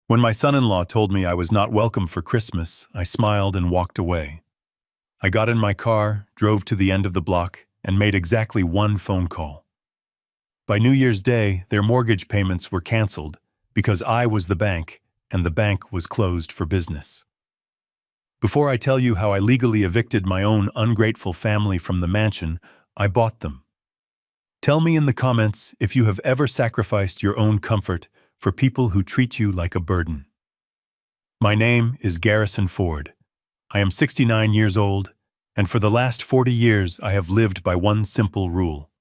When my son-in-law told me I was not welcome for Christmas, I smiled and walked away. I got in my car, drove to the end of the block, and made exactly one phone call. By New Year's Day, their mortgage payments were canceled because I was the bank, and the bank was closed for business. Before I tell you how I legally evicted my own ungrateful family from the mansion, I bought them. Tell me in the comments if you have ever sacrificed your own comfort for people who treat you like a burden. My name is Garrison Ford. I am 69 years old, and for the last 40 years I have lived by one simple rule.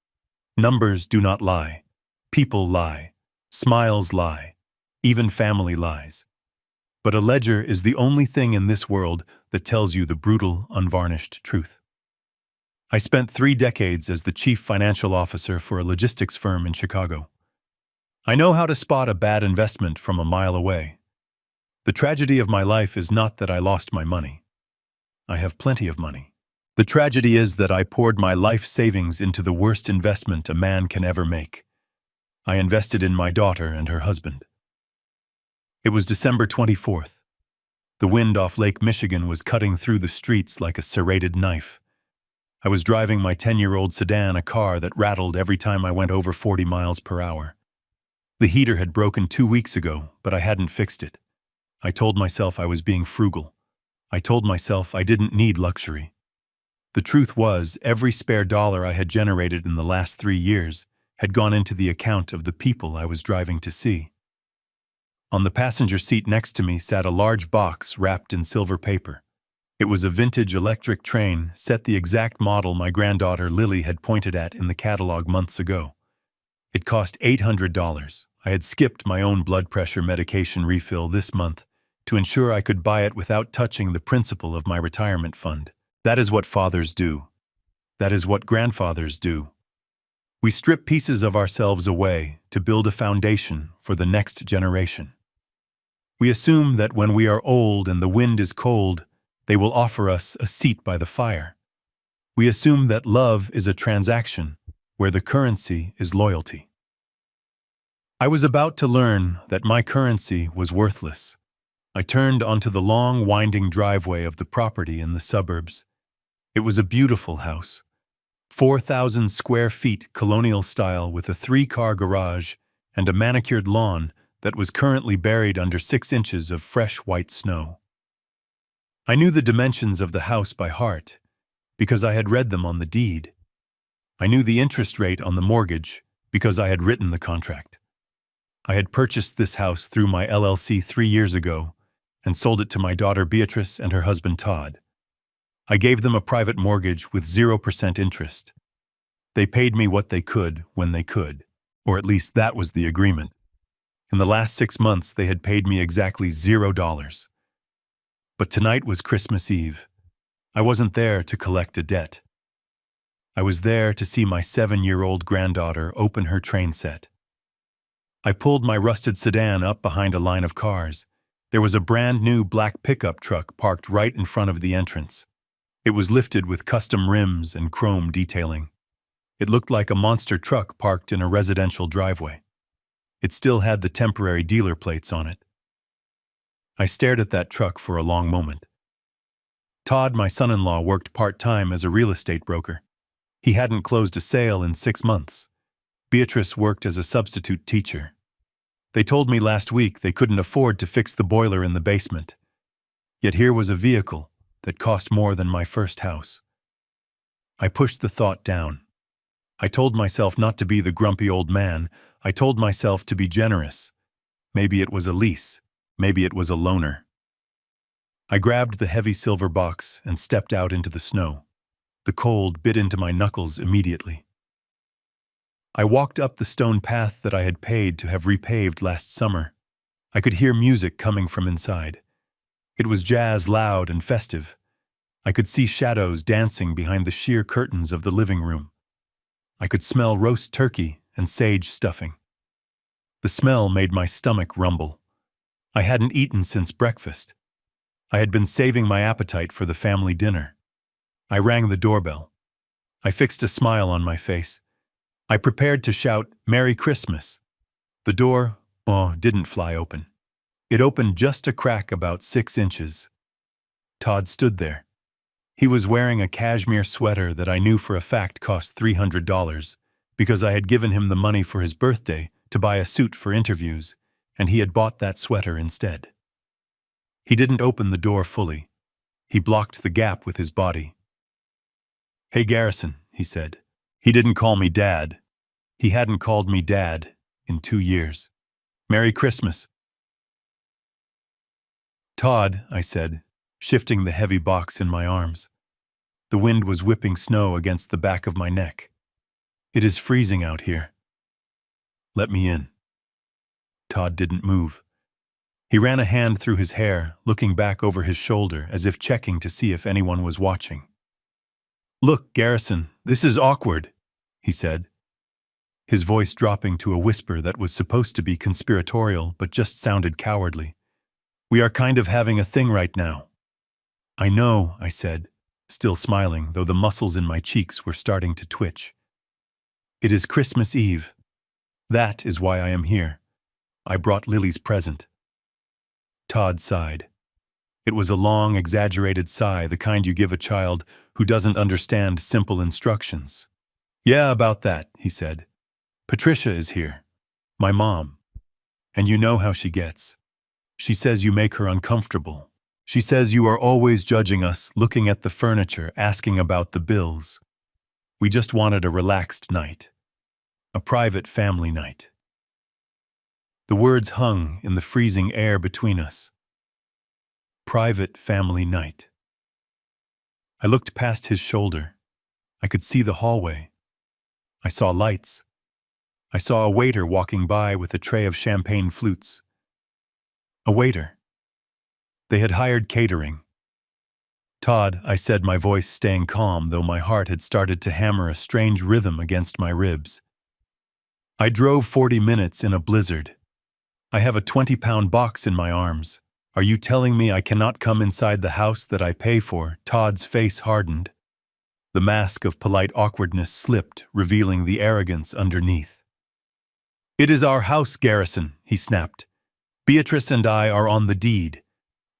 Numbers do not lie. People lie. Smiles lie. Even family lies. But a ledger is the only thing in this world that tells you the brutal, unvarnished truth. I spent 3 decades as the chief financial officer for a logistics firm in Chicago. I know how to spot a bad investment from a mile away. The tragedy of my life is not that I lost my money. I have plenty of money. The tragedy is that I poured my life savings into the worst investment a man can ever make. I invested in my daughter and her husband. It was December 24th. The wind off Lake Michigan was cutting through the streets like a serrated knife. I was driving my 10-year-old sedan, a car that rattled every time I went over 40 miles per hour. The heater had broken 2 weeks ago, but I hadn't fixed it. I told myself I was being frugal. I told myself I didn't need luxury. The truth was, every spare dollar I had generated in the last 3 years had gone into the account of the people I was driving to see. On the passenger seat next to me sat a large box wrapped in silver paper. It was a vintage electric train, set the exact model my granddaughter Lily had pointed at in the catalog months ago. It cost $800. I had skipped my own blood pressure medication refill this month to ensure I could buy it without touching the principal of my retirement fund. That is what fathers do. That is what grandfathers do. We strip pieces of ourselves away to build a foundation for the next generation. We assume that when we are old and the wind is cold, they will offer us a seat by the fire. We assume that love is a transaction where the currency is loyalty. I was about to learn that my currency was worthless. I turned onto the long, winding driveway of the property in the suburbs. It was a beautiful house. 4,000 square feet colonial style with a 3-car garage and a manicured lawn that was currently buried under 6 inches of fresh white snow. I knew the dimensions of the house by heart because I had read them on the deed. I knew the interest rate on the mortgage because I had written the contract. I had purchased this house through my LLC 3 years ago and sold it to my daughter Beatrice and her husband Todd. I gave them a private mortgage with 0% interest. They paid me what they could when they could, or at least that was the agreement. In the last 6 months, they had paid me exactly $0. But tonight was Christmas Eve. I wasn't there to collect a debt. I was there to see my 7-year-old granddaughter open her train set. I pulled my rusted sedan up behind a line of cars. There was a brand new black pickup truck parked right in front of the entrance. It was lifted with custom rims and chrome detailing. It looked like a monster truck parked in a residential driveway. It still had the temporary dealer plates on it. I stared at that truck for a long moment. Todd, my son-in-law, worked part-time as a real estate broker. He hadn't closed a sale in 6 months. Beatrice worked as a substitute teacher. They told me last week they couldn't afford to fix the boiler in the basement. Yet here was a vehicle that cost more than my first house. I pushed the thought down. I told myself not to be the grumpy old man. I told myself to be generous. Maybe it was a lease. Maybe it was a loaner. I grabbed the heavy silver box and stepped out into the snow. The cold bit into my knuckles immediately. I walked up the stone path that I had paid to have repaved last summer. I could hear music coming from inside. It was jazz, loud and festive. I could see shadows dancing behind the sheer curtains of the living room. I could smell roast turkey and sage stuffing. The smell made my stomach rumble. I hadn't eaten since breakfast. I had been saving my appetite for the family dinner. I rang the doorbell. I fixed a smile on my face. I prepared to shout, "Merry Christmas." The door, didn't fly open. It opened just a crack about 6 inches. Todd stood there. He was wearing a cashmere sweater that I knew for a fact cost $300 because I had given him the money for his birthday to buy a suit for interviews, and he had bought that sweater instead. He didn't open the door fully. He blocked the gap with his body. "Hey, Garrison," he said. He didn't call me Dad. He hadn't called me Dad in 2 years. "Merry Christmas." "Todd," I said, shifting the heavy box in my arms. The wind was whipping snow against the back of my neck. "It is freezing out here." "Let me in." Todd didn't move. He ran a hand through his hair, looking back over his shoulder as if checking to see if anyone was watching. "Look, Garrison, this is awkward," he said, his voice dropping to a whisper that was supposed to be conspiratorial but just sounded cowardly. "We are kind of having a thing right now." "I know," I said, still smiling, though the muscles in my cheeks were starting to twitch. "It is Christmas Eve. That is why I am here. I brought Lily's present." Todd sighed. It was a long, exaggerated sigh, the kind you give a child who doesn't understand simple instructions. "Yeah, about that," he said. "Patricia is here. My mom. And you know how she gets. She says you make her uncomfortable. She says you are always judging us, looking at the furniture, asking about the bills. We just wanted a relaxed night. A private family night." The words hung in the freezing air between us. Private family night. I looked past his shoulder. I could see the hallway. I saw lights. I saw a waiter walking by with a tray of champagne flutes. A waiter. They had hired catering. "Todd," I said, my voice staying calm, though my heart had started to hammer a strange rhythm against my ribs. "I drove 40 minutes in a blizzard. I have a 20-pound box in my arms. Are you telling me I cannot come inside the house that I pay for?" Todd's face hardened. The mask of polite awkwardness slipped, revealing the arrogance underneath. "It is our house, Garrison," he snapped. "Beatrice and I are on the deed.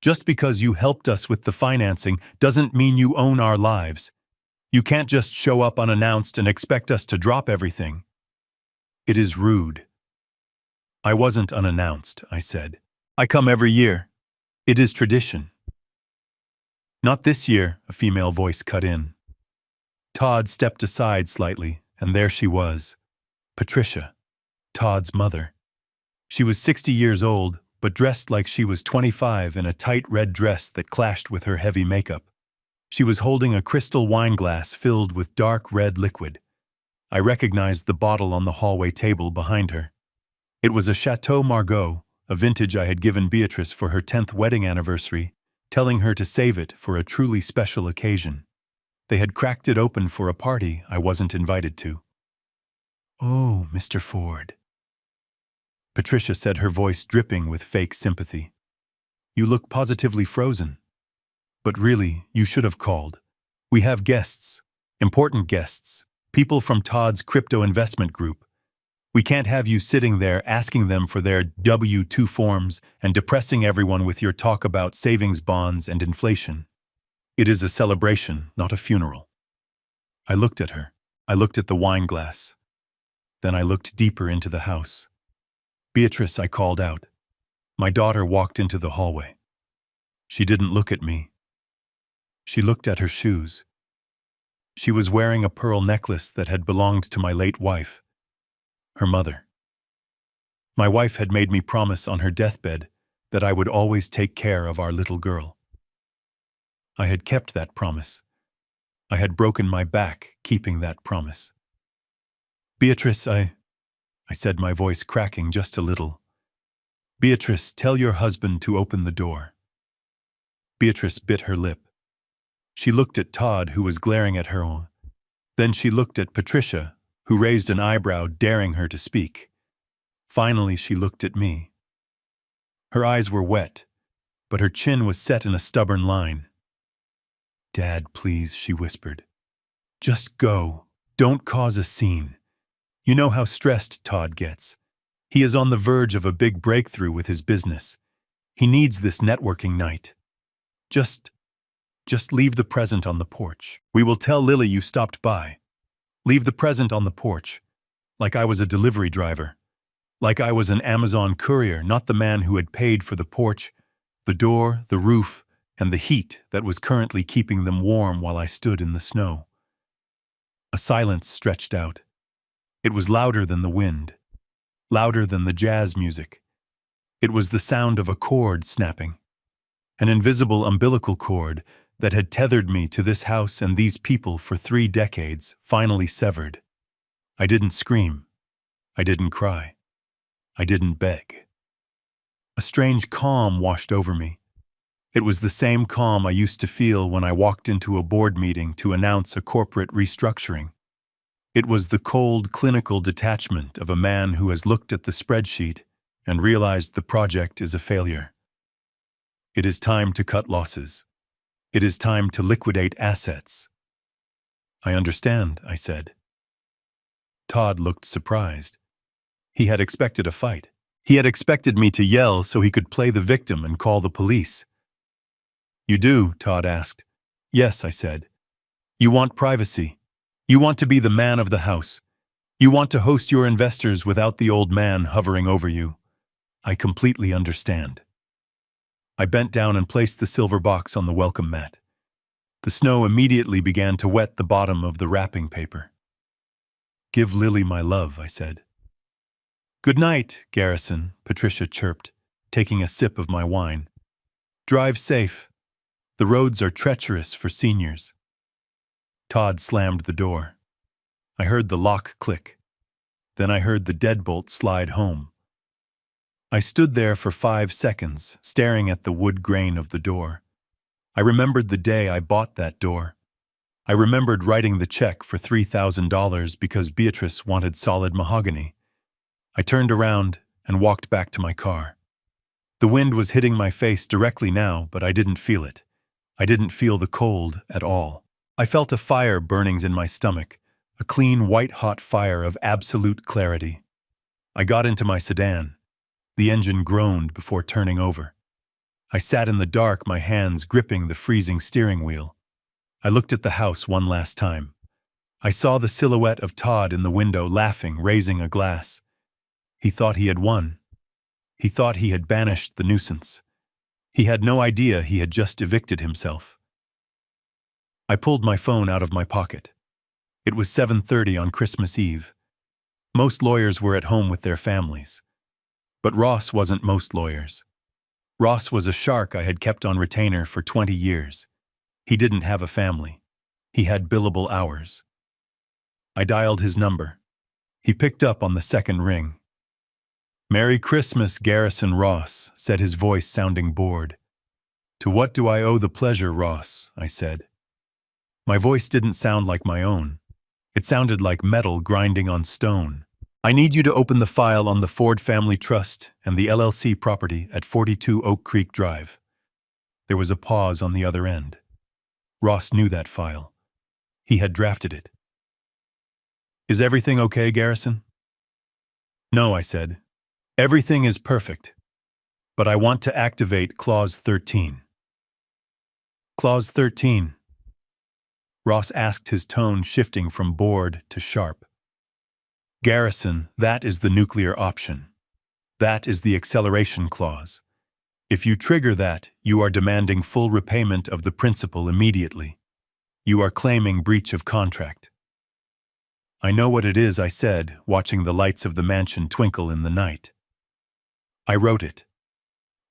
Just because you helped us with the financing doesn't mean you own our lives. You can't just show up unannounced and expect us to drop everything." "It is rude." "I wasn't unannounced," I said. "I come every year. It is tradition." "Not this year," a female voice cut in. Todd stepped aside slightly, and there she was. Patricia, Todd's mother. She was 60 years old, but dressed like she was 25 in a tight red dress that clashed with her heavy makeup. She was holding a crystal wine glass filled with dark red liquid. I recognized the bottle on the hallway table behind her. It was a Chateau Margaux, a vintage I had given Beatrice for her 10th wedding anniversary, telling her to save it for a truly special occasion. They had cracked it open for a party I wasn't invited to. "Oh, Mr. Ford," Patricia said, her voice dripping with fake sympathy. "You look positively frozen. But really, you should have called. We have guests, important guests, people from Todd's crypto investment group. We can't have you sitting there asking them for their W-2 forms and depressing everyone with your talk about savings bonds and inflation. It is a celebration, not a funeral." I looked at her. I looked at the wine glass. Then I looked deeper into the house. "Beatrice," I called out. My daughter walked into the hallway. She didn't look at me. She looked at her shoes. She was wearing a pearl necklace that had belonged to my late wife, her mother. My wife had made me promise on her deathbed that I would always take care of our little girl. I had kept that promise. I had broken my back keeping that promise. "Beatrice, I said, my voice cracking just a little. "Beatrice, tell your husband to open the door." Beatrice bit her lip. She looked at Todd, who was glaring at her. Then she looked at Patricia, who raised an eyebrow, daring her to speak. Finally, she looked at me. Her eyes were wet, but her chin was set in a stubborn line. "Dad, please," she whispered. "Just go. Don't cause a scene. You know how stressed Todd gets. He is on the verge of a big breakthrough with his business. He needs this networking night. Just leave the present on the porch. We will tell Lily you stopped by. Leave the present on the porch, like I was a delivery driver. Like I was an Amazon courier, not the man who had paid for the porch, the door, the roof, and the heat that was currently keeping them warm while I stood in the snow. A silence stretched out. It was louder than the wind, louder than the jazz music. It was the sound of a cord snapping, an invisible umbilical cord that had tethered me to this house and these people for 3 decades, finally severed. I didn't scream. I didn't cry. I didn't beg. A strange calm washed over me. It was the same calm I used to feel when I walked into a board meeting to announce a corporate restructuring. It was the cold, clinical detachment of a man who has looked at the spreadsheet and realized the project is a failure. It is time to cut losses. It is time to liquidate assets. I understand, I said. Todd looked surprised. He had expected a fight. He had expected me to yell so he could play the victim and call the police. You do? Todd asked. Yes, I said. You want privacy. You want to be the man of the house. You want to host your investors without the old man hovering over you. I completely understand. I bent down and placed the silver box on the welcome mat. The snow immediately began to wet the bottom of the wrapping paper. Give Lily my love, I said. Good night, Garrison, Patricia chirped, taking a sip of my wine. Drive safe. The roads are treacherous for seniors. Todd slammed the door. I heard the lock click. Then I heard the deadbolt slide home. I stood there for 5 seconds, staring at the wood grain of the door. I remembered the day I bought that door. I remembered writing the check for $3,000 because Beatrice wanted solid mahogany. I turned around and walked back to my car. The wind was hitting my face directly now, but I didn't feel it. I didn't feel the cold at all. I felt a fire burning in my stomach, a clean, white-hot fire of absolute clarity. I got into my sedan. The engine groaned before turning over. I sat in the dark, my hands gripping the freezing steering wheel. I looked at the house one last time. I saw the silhouette of Todd in the window laughing, raising a glass. He thought he had won. He thought he had banished the nuisance. He had no idea he had just evicted himself. I pulled my phone out of my pocket. It was 7:30 on Christmas Eve. Most lawyers were at home with their families. But Ross wasn't most lawyers. Ross was a shark I had kept on retainer for 20 years. He didn't have a family. He had billable hours. I dialed his number. He picked up on the second ring. Merry Christmas, Garrison Ross, said his voice sounding bored. To what do I owe the pleasure, Ross? I said. My voice didn't sound like my own. It sounded like metal grinding on stone. I need you to open the file on the Ford Family Trust and the LLC property at 42 Oak Creek Drive. There was a pause on the other end. Ross knew that file. He had drafted it. Is everything okay, Garrison? No, I said. Everything is perfect. But I want to activate Clause 13. Clause 13. Ross asked, his tone shifting from bored to sharp. Garrison, that is the nuclear option. That is the acceleration clause. If you trigger that, you are demanding full repayment of the principal immediately. You are claiming breach of contract. I know what it is, I said, watching the lights of the mansion twinkle in the night. I wrote it.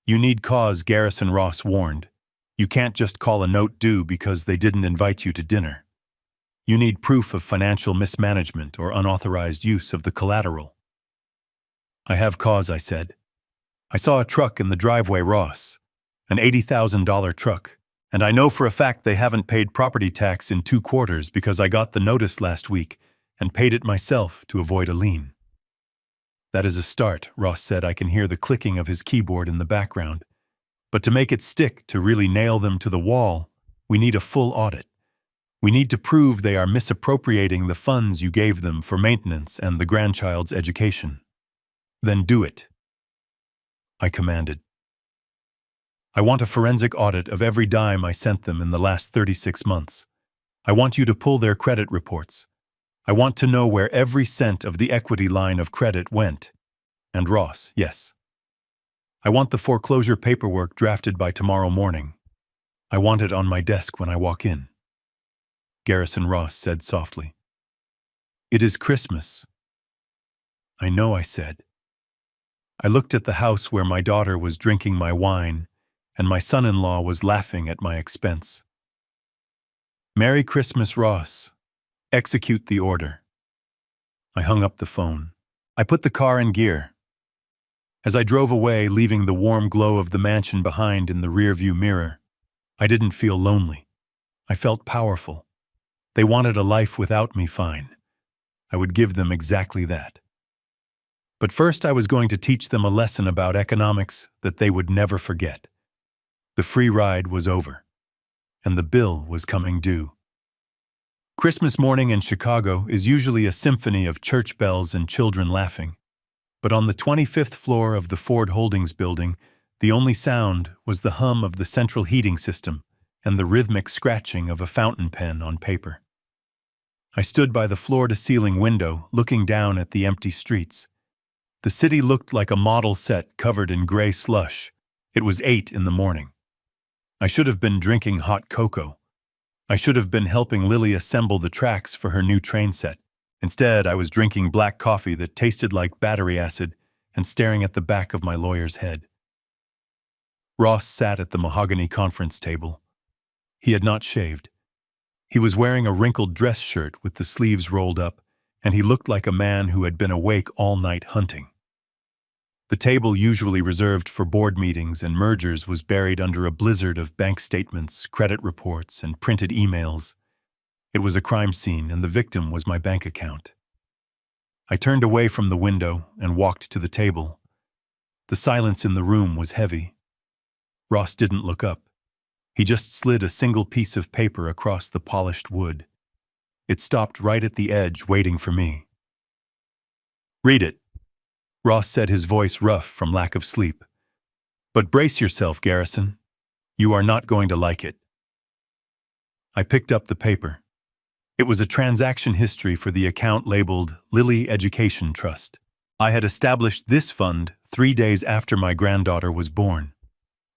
You need cause, Garrison Ross warned. You can't just call a note due because they didn't invite you to dinner. You need proof of financial mismanagement or unauthorized use of the collateral. I have cause, I said. I saw a truck in the driveway, Ross, an $80,000 truck, and I know for a fact they haven't paid property tax in 2 quarters because I got the notice last week and paid it myself to avoid a lien. That is a start, Ross said. I can hear the clicking of his keyboard in the background. But to make it stick, to really nail them to the wall, we need a full audit. We need to prove they are misappropriating the funds you gave them for maintenance and the grandchild's education. Then do it, I commanded. I want a forensic audit of every dime I sent them in the last 36 months. I want you to pull their credit reports. I want to know where every cent of the equity line of credit went. And Ross, yes. I want the foreclosure paperwork drafted by tomorrow morning. I want it on my desk when I walk in. Garrison Ross said softly. It is Christmas. I know, I said. I looked at the house where my daughter was drinking my wine, and my son-in-law was laughing at my expense. Merry Christmas, Ross. Execute the order. I hung up the phone. I put the car in gear. As I drove away, leaving the warm glow of the mansion behind in the rearview mirror, I didn't feel lonely. I felt powerful. They wanted a life without me, fine. I would give them exactly that. But first I was going to teach them a lesson about economics that they would never forget. The free ride was over, and the bill was coming due. Christmas morning in Chicago is usually a symphony of church bells and children laughing. But on the 25th floor of the Ford Holdings building, the only sound was the hum of the central heating system and the rhythmic scratching of a fountain pen on paper. I stood by the floor-to-ceiling window, looking down at the empty streets. The city looked like a model set covered in gray slush. It was 8 in the morning. I should have been drinking hot cocoa. I should have been helping Lily assemble the tracks for her new train set. Instead, I was drinking black coffee that tasted like battery acid and staring at the back of my lawyer's head. Ross sat at the mahogany conference table. He had not shaved. He was wearing a wrinkled dress shirt with the sleeves rolled up, and he looked like a man who had been awake all night hunting. The table usually reserved for board meetings and mergers was buried under a blizzard of bank statements, credit reports, and printed emails. It was a crime scene, and the victim was my bank account. I turned away from the window and walked to the table. The silence in the room was heavy. Ross didn't look up. He just slid a single piece of paper across the polished wood. It stopped right at the edge, waiting for me. Read it, Ross said, his voice rough from lack of sleep. But brace yourself, Garrison. You are not going to like it. I picked up the paper. It was a transaction history for the account labeled Lily Education Trust. I had established this fund 3 days after my granddaughter was born.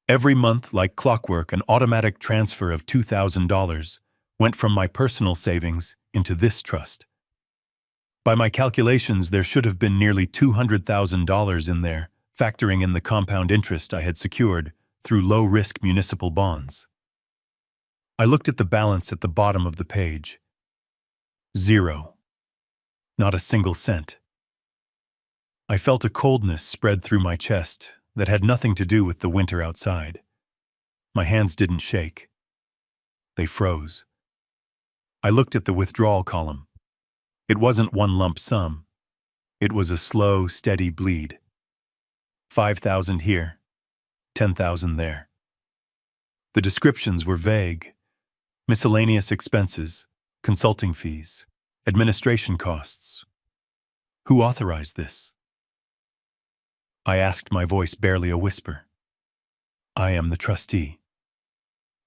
Every month, like clockwork, an automatic transfer of $2,000 went from my personal savings into this trust. By my calculations, there should have been nearly $200,000 in there, factoring in the compound interest I had secured through low-risk municipal bonds. I looked at the balance at the bottom of the page. 0. Not a single cent. I felt a coldness spread through my chest that had nothing to do with the winter outside. My hands didn't shake. They froze. I looked at the withdrawal column. It wasn't one lump sum. It was a slow, steady bleed. 5,000 here, 10,000 there. The descriptions were vague. Miscellaneous expenses, consulting fees, administration costs. Who authorized this? I asked, my voice barely a whisper. I am the trustee.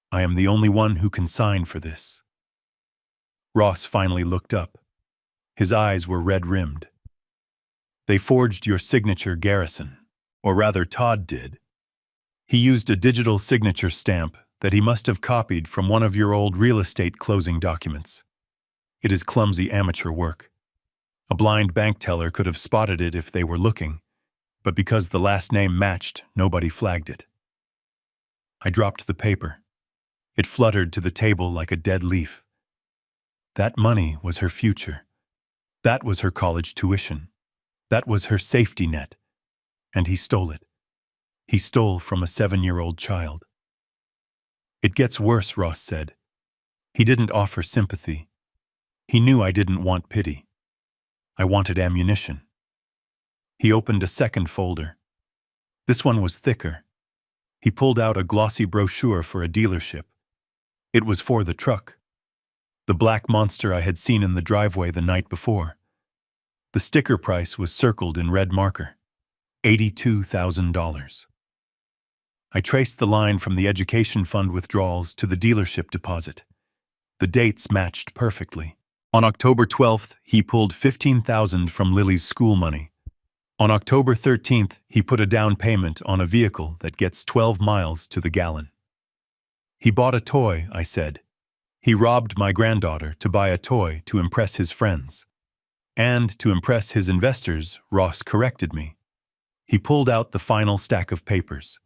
I am the only one who can sign for this. Ross finally looked up. His eyes were red-rimmed. They forged your signature, Garrison, or rather Todd did. He used a digital signature stamp that he must have copied from one of your old real estate closing documents. It is clumsy amateur work. A blind bank teller could have spotted it if they were looking, but because the last name matched, nobody flagged it. I dropped the paper. It fluttered to the table like a dead leaf. That money was her future. That was her college tuition. That was her safety net. And he stole it. He stole from a 7-year-old child. It gets worse, Ross said. He didn't offer sympathy. He knew I didn't want pity. I wanted ammunition. He opened a second folder. This one was thicker. He pulled out a glossy brochure for a dealership. It was for the truck. The black monster I had seen in the driveway the night before. The sticker price was circled in red marker. $82,000. I traced the line from the education fund withdrawals to the dealership deposit. The dates matched perfectly. On October 12th, he pulled $15,000 from Lily's school money. On October 13th, he put a down payment on a vehicle that gets 12 miles to the gallon. He bought a toy, I said. He robbed my granddaughter to buy a toy to impress his friends. And to impress his investors, Ross corrected me. He pulled out the final stack of papers.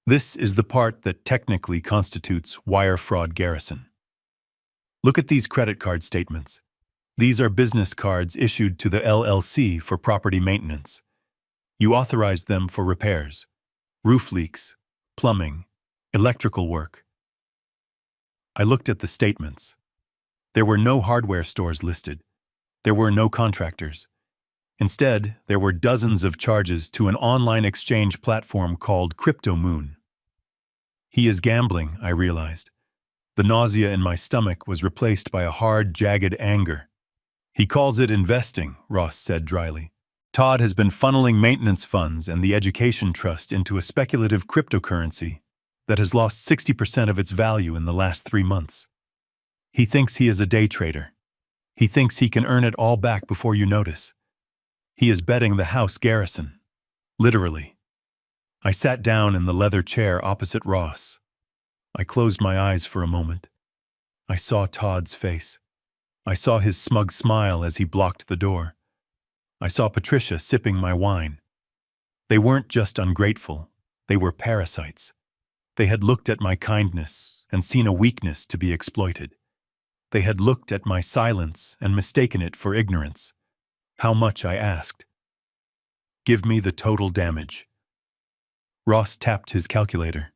This is the part that technically constitutes wire fraud, Garrison. Look at these credit card statements. These are business cards issued to the LLC for property maintenance. You authorized them for repairs, roof leaks, plumbing, electrical work. I looked at the statements. There were no hardware stores listed. There were no contractors. Instead, there were dozens of charges to an online exchange platform called Crypto Moon. He is gambling, I realized. The nausea in my stomach was replaced by a hard, jagged anger. He calls it investing, Ross said dryly. Todd has been funneling maintenance funds and the education trust into a speculative cryptocurrency that has lost 60% of its value in the last 3 months. He thinks he is a day trader. He thinks he can earn it all back before you notice. He is betting the house, Garrison. Literally. I sat down in the leather chair opposite Ross. I closed my eyes for a moment. I saw Todd's face. I saw his smug smile as he blocked the door. I saw Patricia sipping my wine. They weren't just ungrateful, they were parasites. They had looked at my kindness and seen a weakness to be exploited. They had looked at my silence and mistaken it for ignorance. How much, I asked. Give me the total damage. Ross tapped his calculator.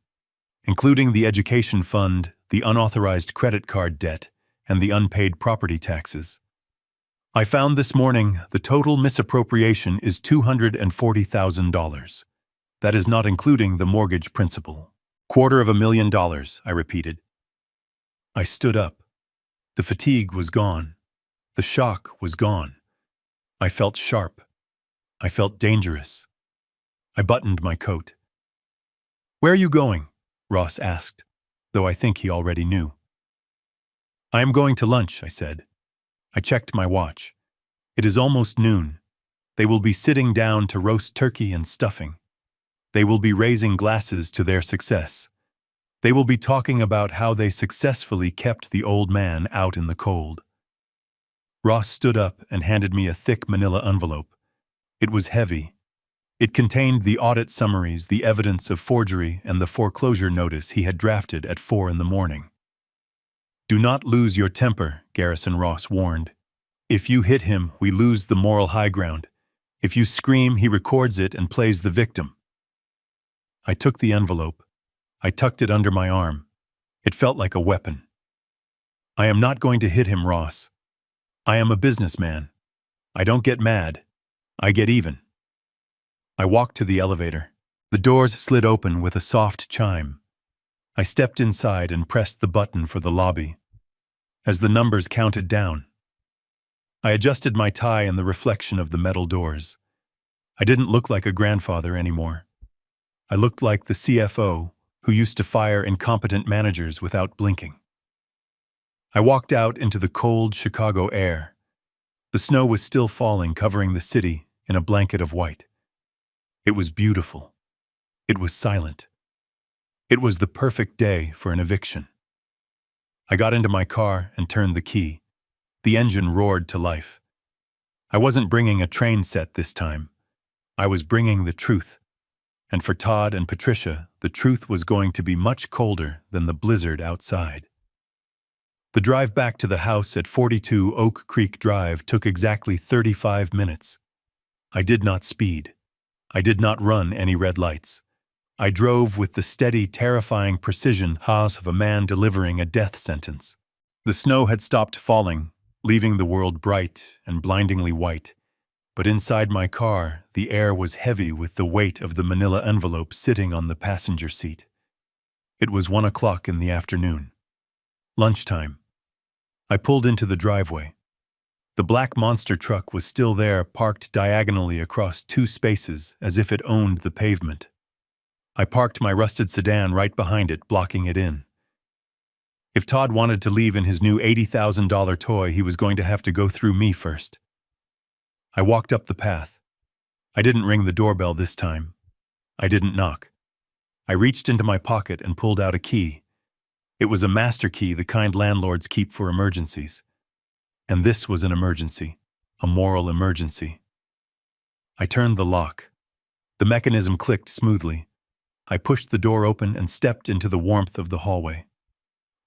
Including the education fund, the unauthorized credit card debt, and the unpaid property taxes. I found this morning the total misappropriation is $240,000. That is not including the mortgage principal. $250,000, I repeated. I stood up. The fatigue was gone. The shock was gone. I felt sharp. I felt dangerous. I buttoned my coat. Where are you going? Ross asked, though I think he already knew. I am going to lunch, I said. I checked my watch. It is almost noon. They will be sitting down to roast turkey and stuffing. They will be raising glasses to their success. They will be talking about how they successfully kept the old man out in the cold. Ross stood up and handed me a thick manila envelope. It was heavy. It contained the audit summaries, the evidence of forgery, and the foreclosure notice he had drafted at 4 a.m. Do not lose your temper, Garrison Ross warned. If you hit him, we lose the moral high ground. If you scream, he records it and plays the victim. I took the envelope. I tucked it under my arm. It felt like a weapon. I am not going to hit him, Ross. I am a businessman. I don't get mad. I get even. I walked to the elevator. The doors slid open with a soft chime. I stepped inside and pressed the button for the lobby. As the numbers counted down, I adjusted my tie in the reflection of the metal doors. I didn't look like a grandfather anymore. I looked like the CFO who used to fire incompetent managers without blinking. I walked out into the cold Chicago air. The snow was still falling, covering the city in a blanket of white. It was beautiful. It was silent. It was the perfect day for an eviction. I got into my car and turned the key. The engine roared to life. I wasn't bringing a train set this time. I was bringing the truth. And for Todd and Patricia, the truth was going to be much colder than the blizzard outside. The drive back to the house at 42 Oak Creek Drive took exactly 35 minutes. I did not speed. I did not run any red lights. I drove with the steady, terrifying precision of a man delivering a death sentence. The snow had stopped falling, leaving the world bright and blindingly white. But inside my car, the air was heavy with the weight of the manila envelope sitting on the passenger seat. It was 1 o'clock in the afternoon. Lunchtime. I pulled into the driveway. The black monster truck was still there, parked diagonally across 2 spaces as if it owned the pavement. I parked my rusted sedan right behind it, blocking it in. If Todd wanted to leave in his new $80,000 toy, he was going to have to go through me first. I walked up the path. I didn't ring the doorbell this time. I didn't knock. I reached into my pocket and pulled out a key. It was a master key, the kind landlords keep for emergencies. And this was an emergency, a moral emergency. I turned the lock. The mechanism clicked smoothly. I pushed the door open and stepped into the warmth of the hallway.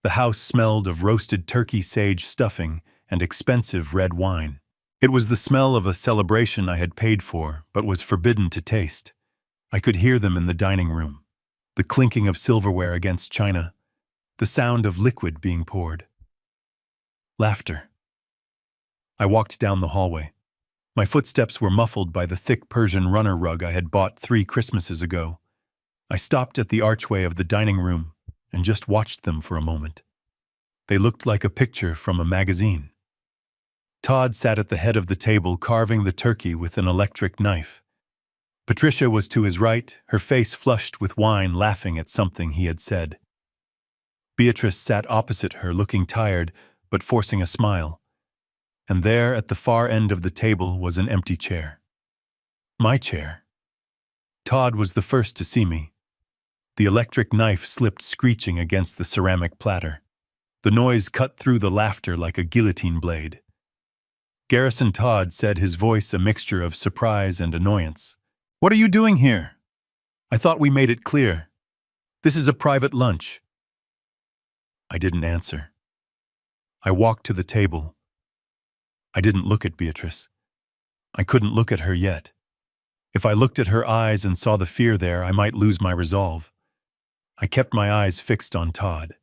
The house smelled of roasted turkey sage stuffing and expensive red wine. It was the smell of a celebration I had paid for, but was forbidden to taste. I could hear them in the dining room, the clinking of silverware against china, the sound of liquid being poured. Laughter. I walked down the hallway. My footsteps were muffled by the thick Persian runner rug I had bought 3 Christmases ago. I stopped at the archway of the dining room and just watched them for a moment. They looked like a picture from a magazine. Todd sat at the head of the table carving the turkey with an electric knife. Patricia was to his right, her face flushed with wine, laughing at something he had said. Beatrice sat opposite her, looking tired, but forcing a smile. And there, at the far end of the table, was an empty chair. My chair. Todd was the first to see me. The electric knife slipped screeching against the ceramic platter. The noise cut through the laughter like a guillotine blade. Garrison Todd said, his voice a mixture of surprise and annoyance. "What are you doing here? I thought we made it clear. This is a private lunch." I didn't answer. I walked to the table. I didn't look at Beatrice. I couldn't look at her yet. If I looked at her eyes and saw the fear there, I might lose my resolve. I kept my eyes fixed on Todd.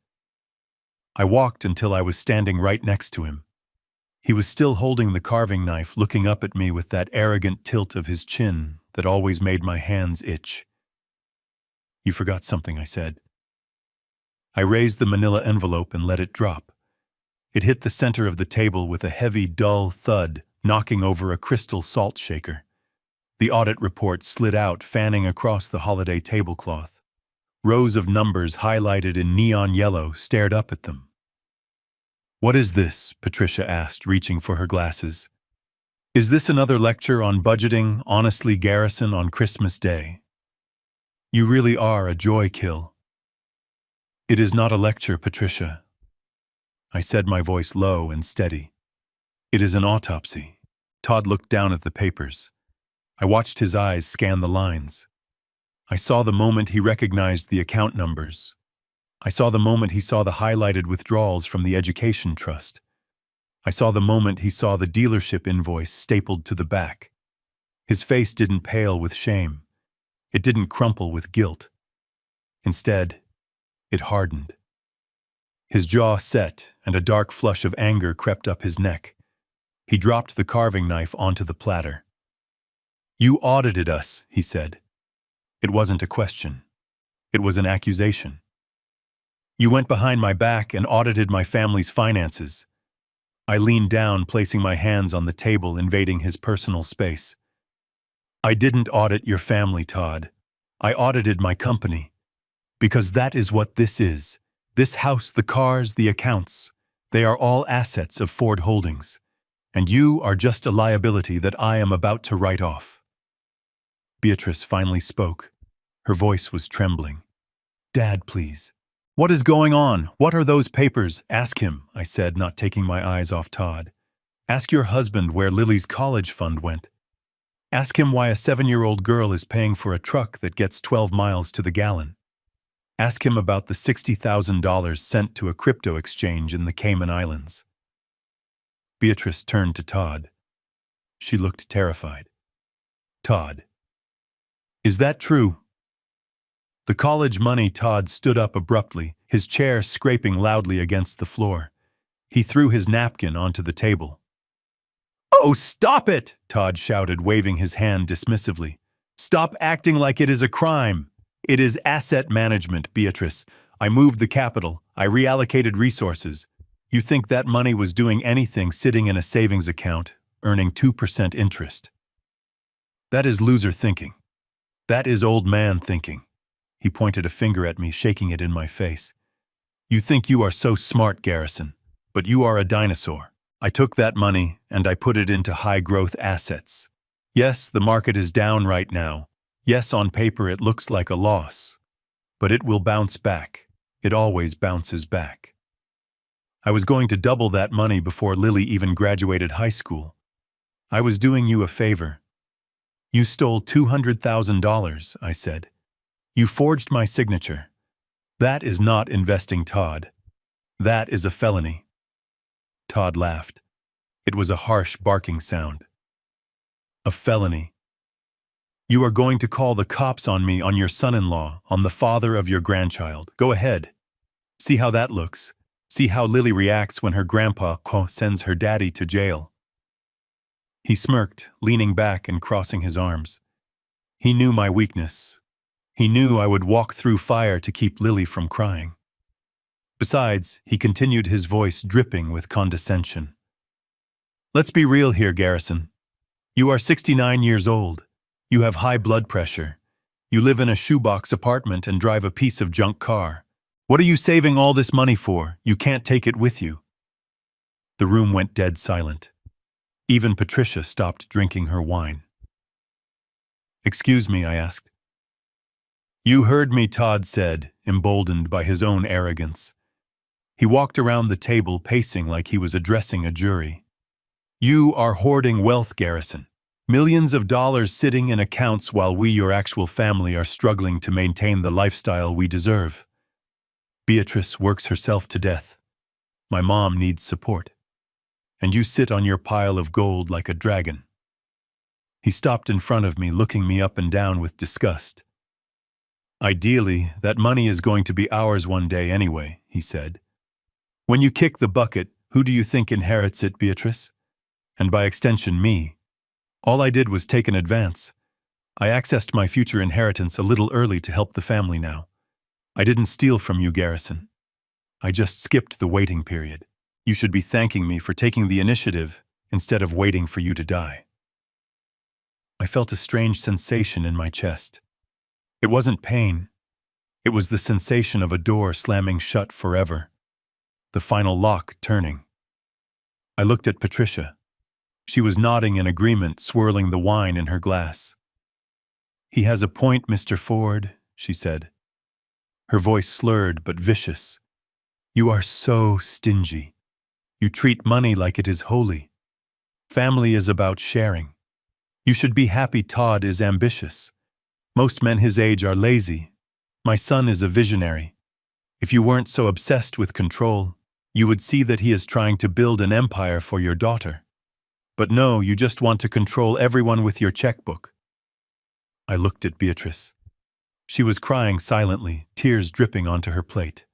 I walked until I was standing right next to him. He was still holding the carving knife, looking up at me with that arrogant tilt of his chin that always made my hands itch. "You forgot something," I said. I raised the manila envelope and let it drop. It hit the center of the table with a heavy, dull thud, knocking over a crystal salt shaker. The audit report slid out, fanning across the holiday tablecloth. Rows of numbers highlighted in neon yellow stared up at them. "What is this?" Patricia asked, reaching for her glasses. "Is this another lecture on budgeting, honestly, Garrison, on Christmas Day? You really are a joy kill." "It is not a lecture, Patricia." I said, my voice low and steady. "It is an autopsy." Todd looked down at the papers. I watched his eyes scan the lines. I saw the moment he recognized the account numbers. I saw the moment he saw the highlighted withdrawals from the education trust. I saw the moment he saw the dealership invoice stapled to the back. His face didn't pale with shame. It didn't crumple with guilt. Instead, it hardened. His jaw set, and a dark flush of anger crept up his neck. He dropped the carving knife onto the platter. "You audited us," he said. It wasn't a question. It was an accusation. "You went behind my back and audited my family's finances." I leaned down, placing my hands on the table, invading his personal space. "I didn't audit your family, Todd. I audited my company. Because that is what this is. This house, the cars, the accounts. They are all assets of Ford Holdings. And you are just a liability that I am about to write off." Beatrice finally spoke. Her voice was trembling. "Dad, please. What is going on? What are those papers?" "Ask him," I said, not taking my eyes off Todd. "Ask your husband where Lily's college fund went. Ask him why a 7-year-old girl is paying for a truck that gets 12 miles to the gallon. Ask him about the $60,000 sent to a crypto exchange in the Cayman Islands." Beatrice turned to Todd. She looked terrified. "Todd, is that true?" The college money. Todd stood up abruptly, his chair scraping loudly against the floor. He threw his napkin onto the table. "Oh, stop it!" Todd shouted, waving his hand dismissively. "Stop acting like it is a crime. It is asset management, Beatrice. I moved the capital. I reallocated resources. You think that money was doing anything sitting in a savings account, earning 2% interest? That is loser thinking. That is old man thinking." He pointed a finger at me, shaking it in my face. You think you are so smart, Garrison, but you are a dinosaur. I took that money and I put it into high-growth assets. Yes, the market is down right now. Yes, on paper it looks like a loss. But it will bounce back. It always bounces back. I was going to double that money before Lily even graduated high school. I was doing you a favor. You stole $200,000, I said. You forged my signature. That is not investing, Todd. That is a felony. Todd laughed. It was a harsh, barking sound. A felony. You are going to call the cops on me, on your son-in-law, on the father of your grandchild. Go ahead. See how that looks. See how Lily reacts when her grandpa sends her daddy to jail. He smirked, leaning back and crossing his arms. He knew my weakness. He knew I would walk through fire to keep Lily from crying. Besides, he continued, his voice dripping with condescension. Let's be real here, Garrison. You are 69 years old. You have high blood pressure. You live in a shoebox apartment and drive a piece of junk car. What are you saving all this money for? You can't take it with you. The room went dead silent. Even Patricia stopped drinking her wine. Excuse me, I asked. You heard me, Todd said, emboldened by his own arrogance. He walked around the table, pacing like he was addressing a jury. You are hoarding wealth, Garrison. Millions of dollars sitting in accounts while we, your actual family, are struggling to maintain the lifestyle we deserve. Beatrice works herself to death. My mom needs support. And you sit on your pile of gold like a dragon. He stopped in front of me, looking me up and down with disgust. Ideally, that money is going to be ours one day anyway, he said. When you kick the bucket, who do you think inherits it, Beatrice? And by extension, me. All I did was take an advance. I accessed my future inheritance a little early to help the family now. I didn't steal from you, Garrison. I just skipped the waiting period. You should be thanking me for taking the initiative instead of waiting for you to die. I felt a strange sensation in my chest. It wasn't pain. It was the sensation of a door slamming shut forever. The final lock turning. I looked at Patricia. She was nodding in agreement, swirling the wine in her glass. He has a point, Mr. Ford, she said. Her voice slurred but vicious. You are so stingy. You treat money like it is holy. Family is about sharing. You should be happy Todd is ambitious. Most men his age are lazy. My son is a visionary. If you weren't so obsessed with control, you would see that he is trying to build an empire for your daughter. But no, you just want to control everyone with your checkbook. I looked at Beatrice. She was crying silently, tears dripping onto her plate.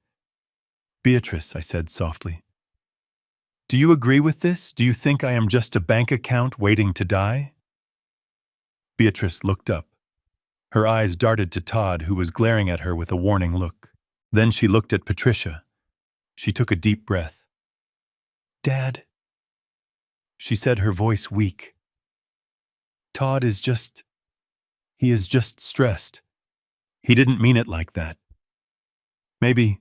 Beatrice, I said softly. Do you agree with this? Do you think I am just a bank account waiting to die? Beatrice looked up. Her eyes darted to Todd, who was glaring at her with a warning look. Then she looked at Patricia. She took a deep breath. Dad, she said, her voice weak. Todd is just... he is just stressed. He didn't mean it like that. Maybe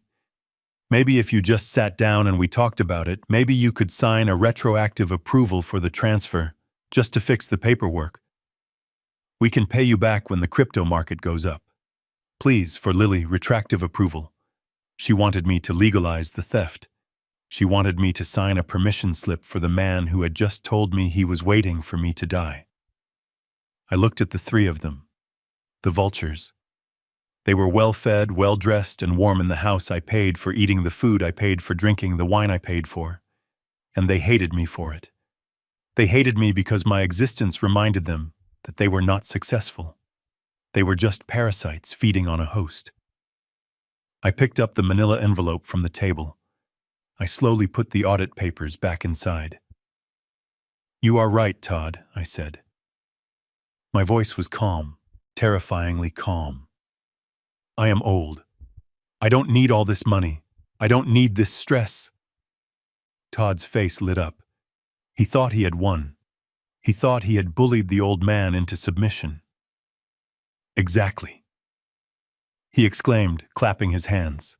if you just sat down and we talked about it, maybe you could sign a retroactive approval for the transfer, just to fix the paperwork. We can pay you back when the crypto market goes up. Please, for Lily, retractive approval. She wanted me to legalize the theft. She wanted me to sign a permission slip for the man who had just told me he was waiting for me to die. I looked at the three of them, the vultures. They were well-fed, well-dressed, and warm in the house I paid for, eating the food I paid for, drinking the wine I paid for. And they hated me for it. They hated me because my existence reminded them that they were not successful. They were just parasites feeding on a host. I picked up the manila envelope from the table. I slowly put the audit papers back inside. You are right, Todd, I said. My voice was calm, terrifyingly calm. I am old. I don't need all this money. I don't need this stress. Todd's face lit up. He thought he had won. He thought he had bullied the old man into submission. Exactly. he exclaimed, clapping his hands.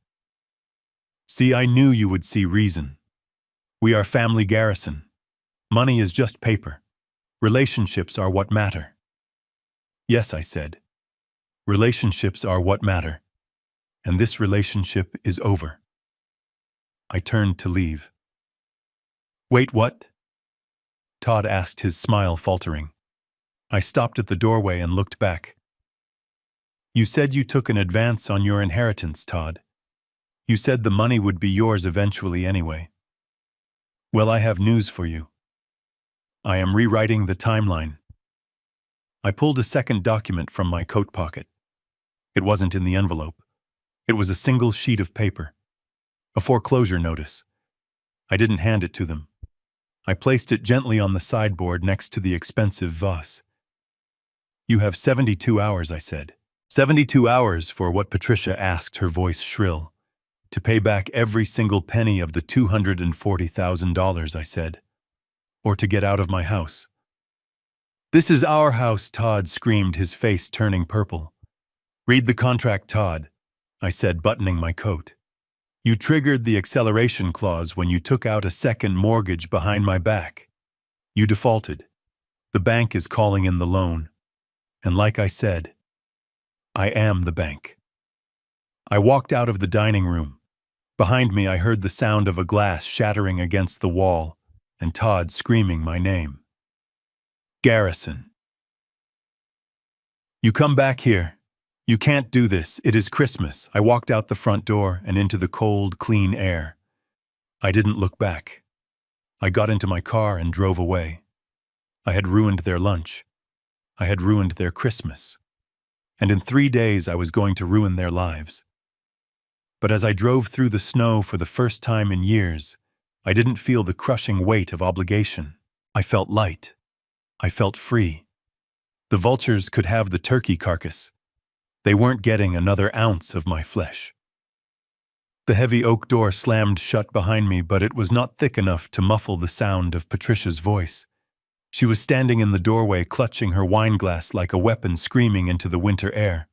See, I knew you would see reason. We are family Garrison. Money is just paper. Relationships are what matter. Yes, I said. Relationships are what matter. And this relationship is over. I turned to leave. Wait, what? Todd asked, his smile faltering. I stopped at the doorway and looked back. You said you took an advance on your inheritance, Todd. You said the money would be yours eventually anyway. Well, I have news for you. I am rewriting the timeline. I pulled a second document from my coat pocket. It wasn't in the envelope. It was a single sheet of paper. A foreclosure notice. I didn't hand it to them. I placed it gently on the sideboard next to the expensive vase. You have 72 hours, I said. 72 hours for what Patricia asked, her voice shrill. To pay back every single penny of the $240,000, I said. Or to get out of my house. This is our house, Todd screamed, his face turning purple. Read the contract, Todd, I said, buttoning my coat. You triggered the acceleration clause when you took out a second mortgage behind my back. You defaulted. The bank is calling in the loan. And like I said, I am the bank. I walked out of the dining room. Behind me, I heard the sound of a glass shattering against the wall and Todd screaming my name. Garrison. You come back here. You can't do this. It is Christmas. I walked out the front door and into the cold, clean air. I didn't look back. I got into my car and drove away. I had ruined their lunch. I had ruined their Christmas. And in 3 days I was going to ruin their lives. But as I drove through the snow for the first time in years, I didn't feel the crushing weight of obligation. I felt light. I felt free. The vultures could have the turkey carcass. They weren't getting another ounce of my flesh. The heavy oak door slammed shut behind me, but it was not thick enough to muffle the sound of Patricia's voice. She was standing in the doorway, clutching her wineglass like a weapon, screaming into the winter air.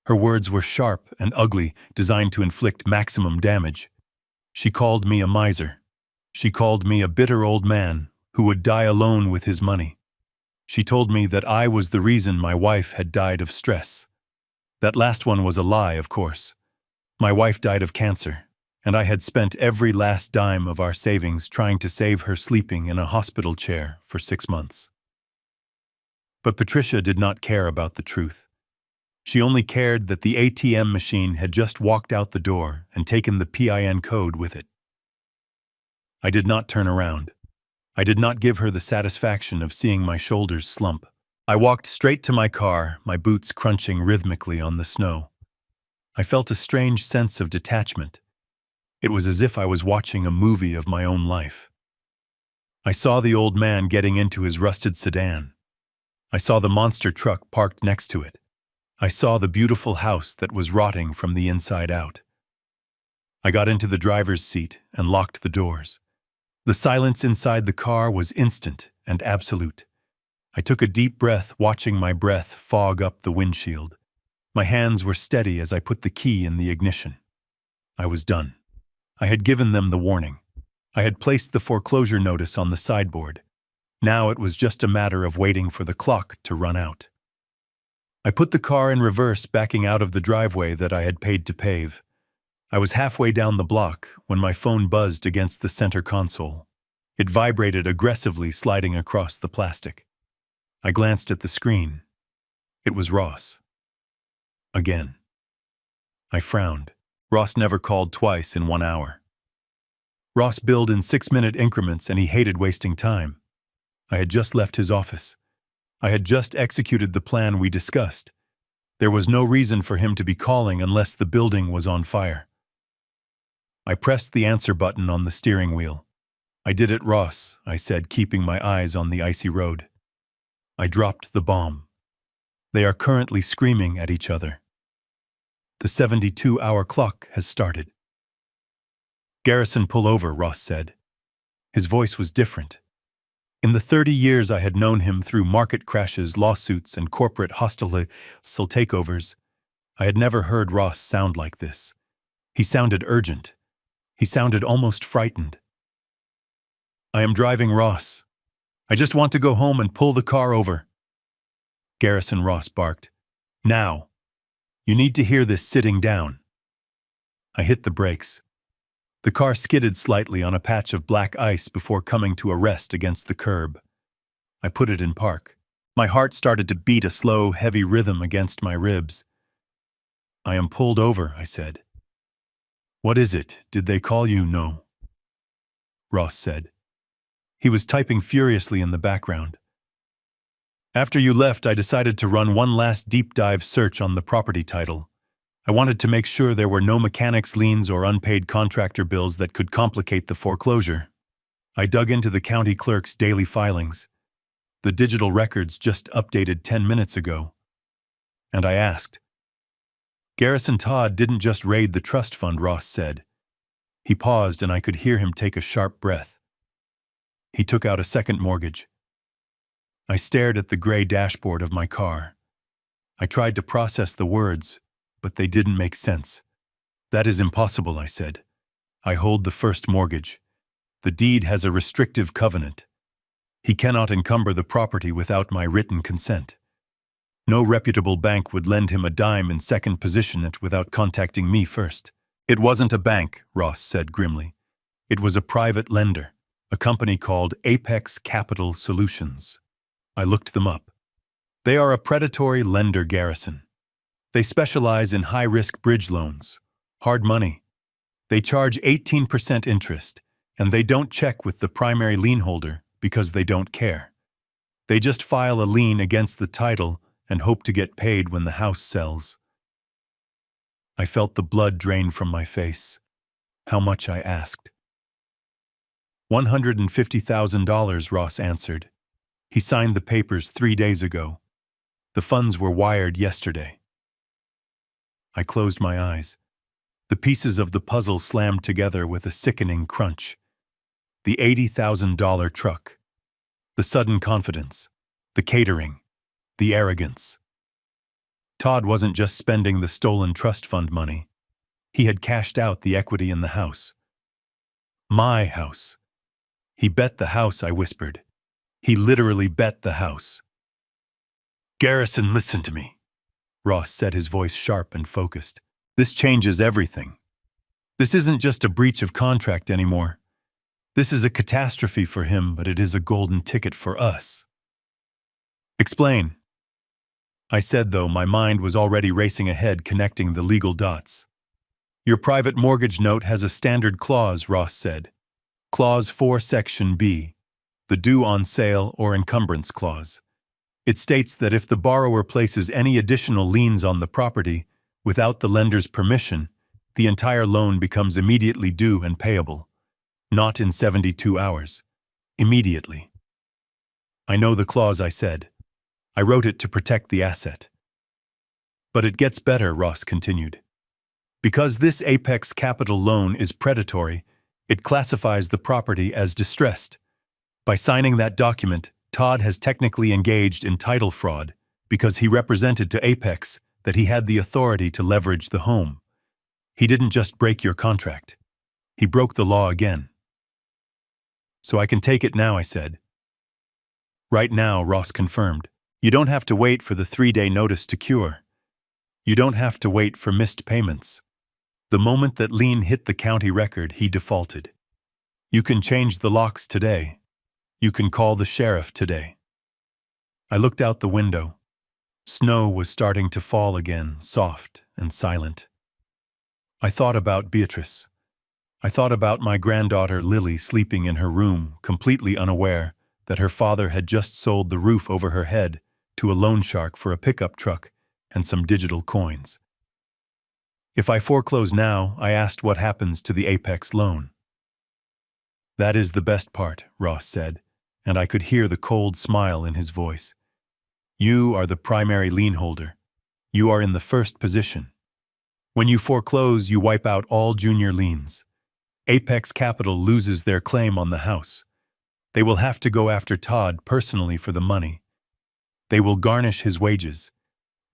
Her words were sharp and ugly, designed to inflict maximum damage. She called me a miser. She called me a bitter old man who would die alone with his money. She told me that I was the reason my wife had died of stress. That last one was a lie, of course. My wife died of cancer, and I had spent every last dime of our savings trying to save her sleeping in a hospital chair for 6 months. But Patricia did not care about the truth. She only cared that the ATM machine had just walked out the door and taken the PIN code with it. I did not turn around. I did not give her the satisfaction of seeing my shoulders slump. I walked straight to my car, my boots crunching rhythmically on the snow. I felt a strange sense of detachment. It was as if I was watching a movie of my own life. I saw the old man getting into his rusted sedan. I saw the monster truck parked next to it. I saw the beautiful house that was rotting from the inside out. I got into the driver's seat and locked the doors. The silence inside the car was instant and absolute. I took a deep breath, watching my breath fog up the windshield. My hands were steady as I put the key in the ignition. I was done. I had given them the warning. I had placed the foreclosure notice on the sideboard. Now it was just a matter of waiting for the clock to run out. I put the car in reverse, backing out of the driveway that I had paid to pave. I was halfway down the block when my phone buzzed against the center console. It vibrated aggressively, sliding across the plastic. I glanced at the screen. It was Ross. Again. I frowned. Ross never called twice in 1 hour. Ross billed in 6-minute increments, and he hated wasting time. I had just left his office. I had just executed the plan we discussed. There was no reason for him to be calling unless the building was on fire. I pressed the answer button on the steering wheel. I did it, Ross, I said, keeping my eyes on the icy road. I dropped the bomb. They are currently screaming at each other. The 72-hour clock has started. Garrison, pull over, Ross said. His voice was different. In the 30 years I had known him through market crashes, lawsuits, and corporate hostile takeovers, I had never heard Ross sound like this. He sounded urgent. He sounded almost frightened. "I am driving Ross. I just want to go home and pull the car over." Garrison Ross barked. "Now. You need to hear this sitting down." I hit the brakes. The car skidded slightly on a patch of black ice before coming to a rest against the curb. I put it in park. My heart started to beat a slow, heavy rhythm against my ribs. "I am pulled over," I said. "What is it? Did they call you?" "No," Ross said. He was typing furiously in the background. "After you left, I decided to run one last deep dive search on the property title. I wanted to make sure there were no mechanics liens or unpaid contractor bills that could complicate the foreclosure. I dug into the county clerk's daily filings. The digital records just updated 10 minutes ago. And I asked. Garrison Todd didn't just raid the trust fund," Ross said. He paused and I could hear him take a sharp breath. "He took out a second mortgage." I stared at the gray dashboard of my car. I tried to process the words, but they didn't make sense. "That is impossible," I said. "I hold the first mortgage. The deed has a restrictive covenant. He cannot encumber the property without my written consent. No reputable bank would lend him a dime in second position without contacting me first." "It wasn't a bank," Ross said grimly. "It was a private lender, a company called Apex Capital Solutions." I looked them up. "They are a predatory lender, Garrison. They specialize in high-risk bridge loans, hard money. They charge 18% interest, and they don't check with the primary lien holder because they don't care. They just file a lien against the title and hope to get paid when the house sells." I felt the blood drain from my face. "How much?" I asked. $150,000, Ross answered. "He signed the papers 3 days ago. The funds were wired yesterday." I closed my eyes. The pieces of the puzzle slammed together with a sickening crunch. The $80,000 truck. The sudden confidence. The catering. The arrogance. Todd wasn't just spending the stolen trust fund money. He had cashed out the equity in the house. My house. "He bet the house," I whispered. "He literally bet the house." "Garrison, listen to me," Ross said, his voice sharp and focused. "This changes everything. This isn't just a breach of contract anymore. This is a catastrophe for him, but it is a golden ticket for us." "Explain," I said, though my mind was already racing ahead, connecting the legal dots. "Your private mortgage note has a standard clause," Ross said. Clause 4, Section B, the due on sale or encumbrance clause. It states that if the borrower places any additional liens on the property without the lender's permission, the entire loan becomes immediately due and payable. Not in 72 hours. Immediately. "I know the clause," I said. "I wrote it to protect the asset." "But it gets better," Ross continued. "Because this Apex Capital loan is predatory, it classifies the property as distressed. By signing that document, Todd has technically engaged in title fraud because he represented to Apex that he had the authority to leverage the home. He didn't just break your contract. He broke the law again." "So I can take it now," I said. "Right now," Ross confirmed. "You don't have to wait for the 3-day notice to cure. You don't have to wait for missed payments. The moment that lien hit the county record, he defaulted. You can change the locks today. You can call the sheriff today." I looked out the window. Snow was starting to fall again, soft and silent. I thought about Beatrice. I thought about my granddaughter Lily sleeping in her room, completely unaware that her father had just sold the roof over her head to a loan shark for a pickup truck and some digital coins. If I foreclose now, I asked, what happens to the Apex loan? "That is the best part," Ross said, and I could hear the cold smile in his voice. "You are the primary lien holder. You are in the first position. When you foreclose, you wipe out all junior liens. Apex Capital loses their claim on the house. They will have to go after Todd personally for the money. They will garnish his wages.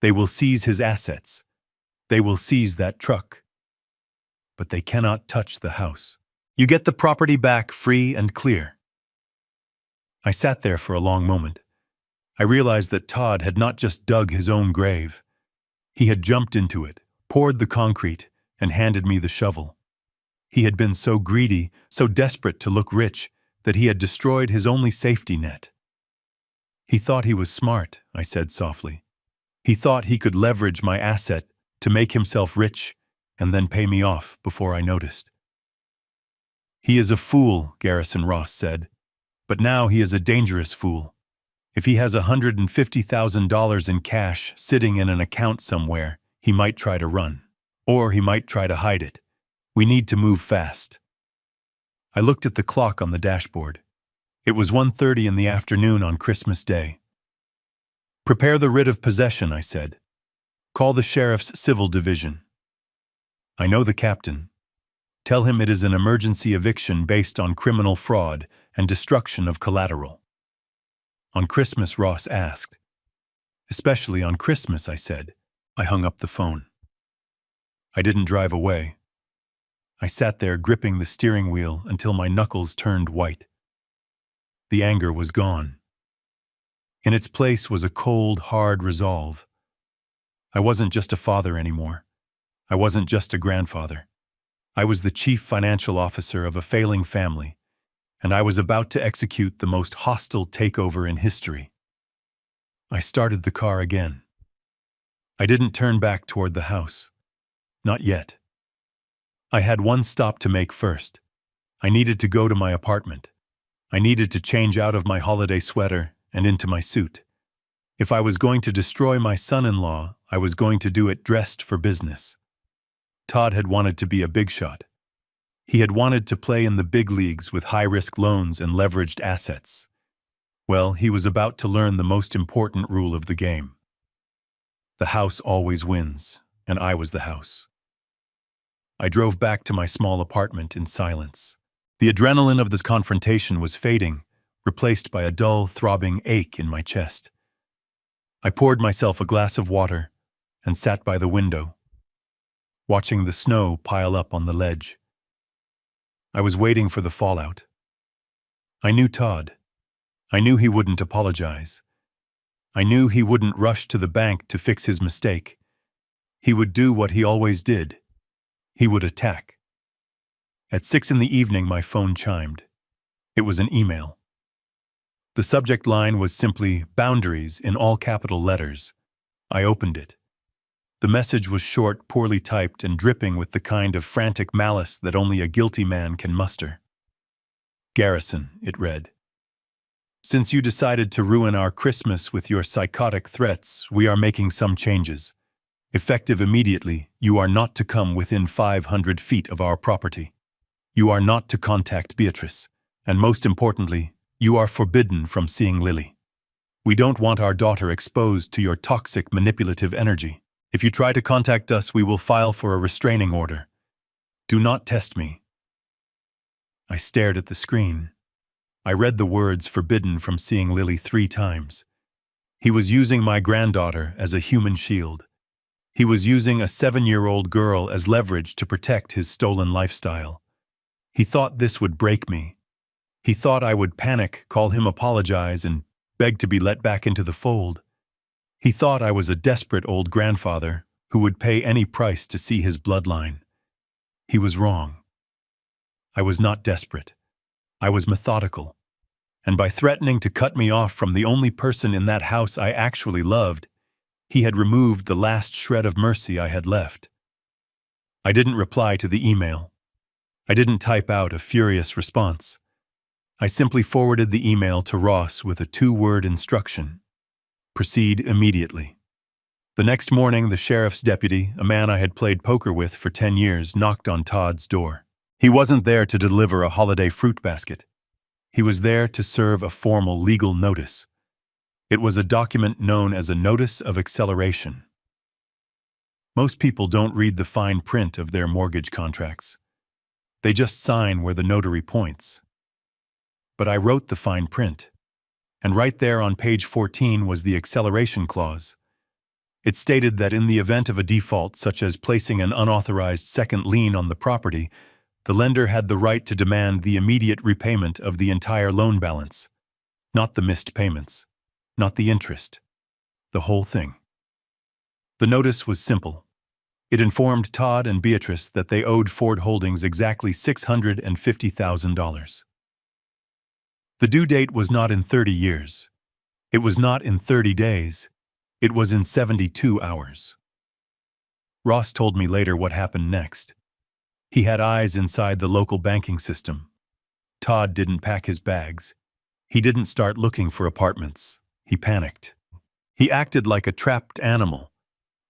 They will seize his assets. They will seize that truck, but they cannot touch the house. You get the property back free and clear." I sat there for a long moment. I realized that Todd had not just dug his own grave. He had jumped into it, poured the concrete, and handed me the shovel. He had been so greedy, so desperate to look rich, that he had destroyed his only safety net. "He thought he was smart," I said softly. "He thought he could leverage my asset to make himself rich and then pay me off before I noticed." "He is a fool," Garrison Ross said, "but now he is a dangerous fool. If he has $150,000 in cash sitting in an account somewhere, he might try to run. Or he might try to hide it. We need to move fast." I looked at the clock on the dashboard. It was 1:30 in the afternoon on Christmas Day. "Prepare the writ of possession," I said. "Call the sheriff's civil division. I know the captain. Tell him it is an emergency eviction based on criminal fraud and destruction of collateral." "On Christmas?" Ross asked. "Especially on Christmas," I said. I hung up the phone. I didn't drive away. I sat there gripping the steering wheel until my knuckles turned white. The anger was gone. In its place was a cold, hard resolve. I wasn't just a father anymore. I wasn't just a grandfather. I was the chief financial officer of a failing family, and I was about to execute the most hostile takeover in history. I started the car again. I didn't turn back toward the house. Not yet. I had one stop to make first. I needed to go to my apartment. I needed to change out of my holiday sweater and into my suit. If I was going to destroy my son-in-law, I was going to do it dressed for business. Todd had wanted to be a big shot. He had wanted to play in the big leagues with high-risk loans and leveraged assets. Well, he was about to learn the most important rule of the game. The house always wins, and I was the house. I drove back to my small apartment in silence. The adrenaline of this confrontation was fading, replaced by a dull, throbbing ache in my chest. I poured myself a glass of water and sat by the window, watching the snow pile up on the ledge. I was waiting for the fallout. I knew Todd. I knew he wouldn't apologize. I knew he wouldn't rush to the bank to fix his mistake. He would do what he always did. He would attack. At 6 p.m, my phone chimed. It was an email. The subject line was simply "Boundaries" in all capital letters. I opened it. The message was short, poorly typed, and dripping with the kind of frantic malice that only a guilty man can muster. "Garrison," it read. "Since you decided to ruin our Christmas with your psychotic threats, we are making some changes. Effective immediately, you are not to come within 500 feet of our property. You are not to contact Beatrice. And most importantly, you are forbidden from seeing Lily. We don't want our daughter exposed to your toxic, manipulative energy. If you try to contact us, we will file for a restraining order. Do not test me." I stared at the screen. I read the words "forbidden from seeing Lily" 3 times. He was using my granddaughter as a human shield. He was using a 7-year-old girl as leverage to protect his stolen lifestyle. He thought this would break me. He thought I would panic, call him, apologize, and beg to be let back into the fold. He thought I was a desperate old grandfather who would pay any price to see his bloodline. He was wrong. I was not desperate. I was methodical. And by threatening to cut me off from the only person in that house I actually loved, he had removed the last shred of mercy I had left. I didn't reply to the email. I didn't type out a furious response. I simply forwarded the email to Ross with a 2-word instruction: proceed immediately. The next morning, the sheriff's deputy, a man I had played poker with for 10 years, knocked on Todd's door. He wasn't there to deliver a holiday fruit basket. He was there to serve a formal legal notice. It was a document known as a notice of acceleration. Most people don't read the fine print of their mortgage contracts. They just sign where the notary points. But I wrote the fine print, and right there on page 14 was the acceleration clause. It stated that in the event of a default, such as placing an unauthorized second lien on the property, the lender had the right to demand the immediate repayment of the entire loan balance. Not the missed payments. Not the interest. The whole thing. The notice was simple. It informed Todd and Beatrice that they owed Ford Holdings exactly $650,000. The due date was not in 30 years. It was not in 30 days. It was in 72 hours. Ross told me later what happened next. He had eyes inside the local banking system. Todd didn't pack his bags. He didn't start looking for apartments. He panicked. He acted like a trapped animal.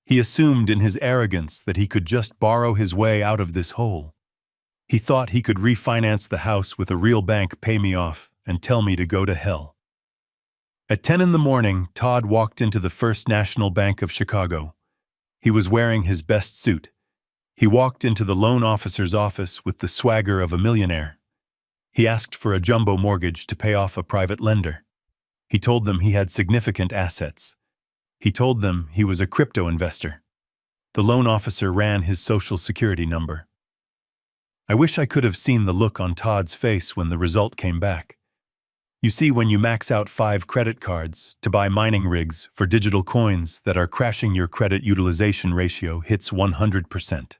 He assumed in his arrogance that he could just borrow his way out of this hole. He thought he could refinance the house with a real bank, pay me off, and tell me to go to hell. At 10 in the morning, Todd walked into the First National Bank of Chicago. He was wearing his best suit. He walked into the loan officer's office with the swagger of a millionaire. He asked for a jumbo mortgage to pay off a private lender. He told them he had significant assets. He told them he was a crypto investor. The loan officer ran his social security number. I wish I could have seen the look on Todd's face when the result came back. You see, when you max out 5 credit cards to buy mining rigs for digital coins that are crashing, your credit utilization ratio hits 100%.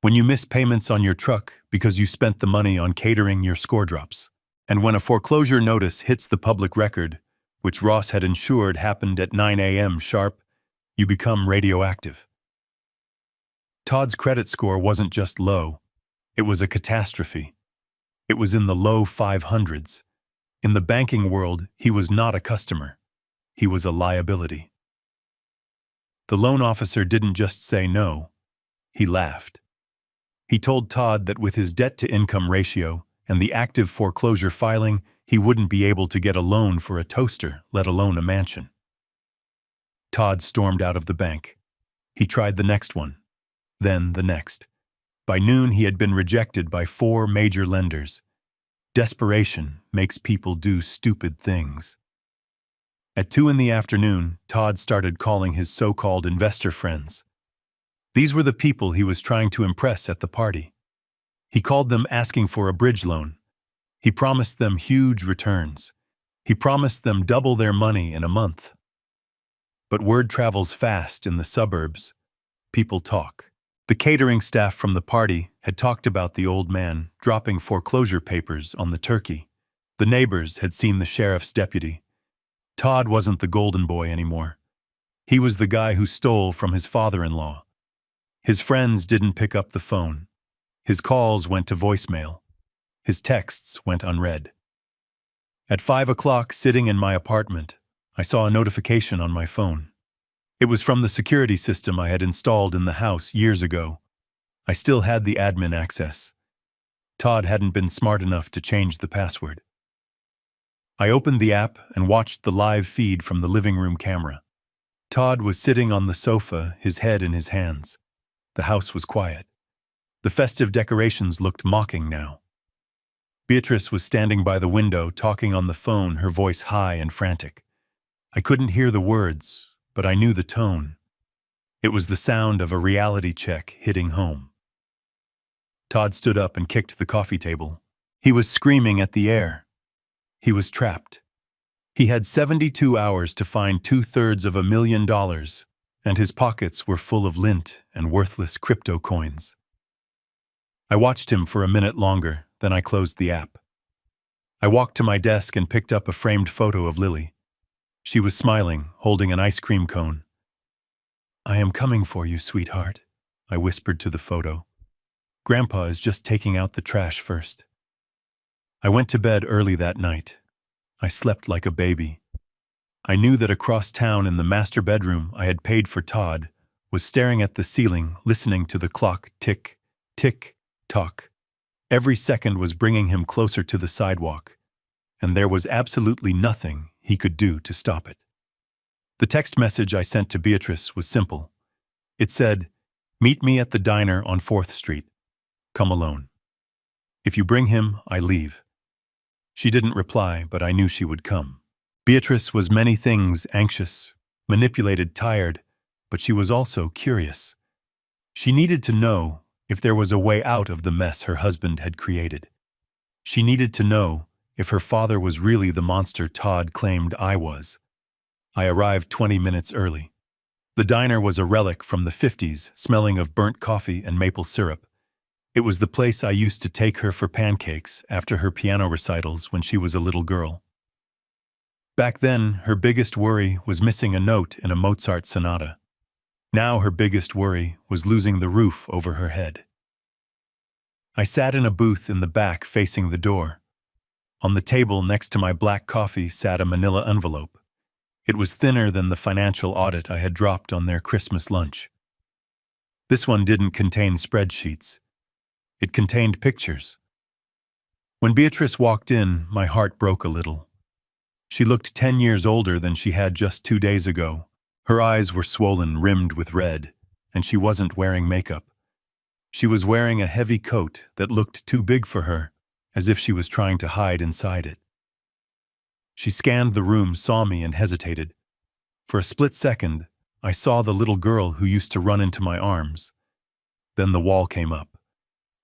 When you miss payments on your truck because you spent the money on catering, your score drops. And when a foreclosure notice hits the public record, which Ross had ensured happened at 9 a.m. sharp, you become radioactive. Todd's credit score wasn't just low. It was a catastrophe. It was in the low 500s. In the banking world, he was not a customer. He was a liability. The loan officer didn't just say no. He laughed. He told Todd that with his debt-to-income ratio and the active foreclosure filing, he wouldn't be able to get a loan for a toaster, let alone a mansion. Todd stormed out of the bank. He tried the next one, then the next. By noon, he had been rejected by 4 major lenders. Desperation makes people do stupid things. At 2 in the afternoon, Todd started calling his so-called investor friends. These were the people he was trying to impress at the party. He called them asking for a bridge loan. He promised them huge returns. He promised them double their money in a month. But word travels fast in the suburbs. People talk. The catering staff from the party had talked about the old man dropping foreclosure papers on the turkey. The neighbors had seen the sheriff's deputy. Todd wasn't the golden boy anymore. He was the guy who stole from his father-in-law. His friends didn't pick up the phone. His calls went to voicemail. His texts went unread. At 5 o'clock, sitting in my apartment, I saw a notification on my phone. It was from the security system I had installed in the house years ago. I still had the admin access. Todd hadn't been smart enough to change the password. I opened the app and watched the live feed from the living room camera. Todd was sitting on the sofa, his head in his hands. The house was quiet. The festive decorations looked mocking now. Beatrice was standing by the window, talking on the phone, her voice high and frantic. I couldn't hear the words, but I knew the tone. It was the sound of a reality check hitting home. Todd stood up and kicked the coffee table. He was screaming at the air. He was trapped. He had 72 hours to find $250,000, and his pockets were full of lint and worthless crypto coins. I watched him for a minute longer, then I closed the app. I walked to my desk and picked up a framed photo of Lily. She was smiling, holding an ice cream cone. "I am coming for you, sweetheart," I whispered to the photo. "Grandpa is just taking out the trash first." I went to bed early that night. I slept like a baby. I knew that across town in the master bedroom I had paid for Todd was staring at the ceiling, listening to the clock tick, tick, tock. Every second was bringing him closer to the sidewalk, and there was absolutely nothing he could do to stop it. The text message I sent to Beatrice was simple. It said, "Meet me at the diner on 4th Street. Come alone. If you bring him, I leave." She didn't reply, but I knew she would come. Beatrice was many things, anxious, manipulated, tired, but she was also curious. She needed to know if there was a way out of the mess her husband had created. She needed to know if her father was really the monster Todd claimed I was. I arrived 20 minutes early. The diner was a relic from the 50s, smelling of burnt coffee and maple syrup. It was the place I used to take her for pancakes after her piano recitals when she was a little girl. Back then, her biggest worry was missing a note in a Mozart sonata. Now her biggest worry was losing the roof over her head. I sat in a booth in the back facing the door. On the table next to my black coffee sat a manila envelope. It was thinner than the financial audit I had dropped on their Christmas lunch. This one didn't contain spreadsheets. It contained pictures. When Beatrice walked in, my heart broke a little. She looked 10 years older than she had just 2 days ago. Her eyes were swollen, rimmed with red, and she wasn't wearing makeup. She was wearing a heavy coat that looked too big for her, as if she was trying to hide inside it. She scanned the room, saw me, and hesitated. For a split second, I saw the little girl who used to run into my arms. Then the wall came up.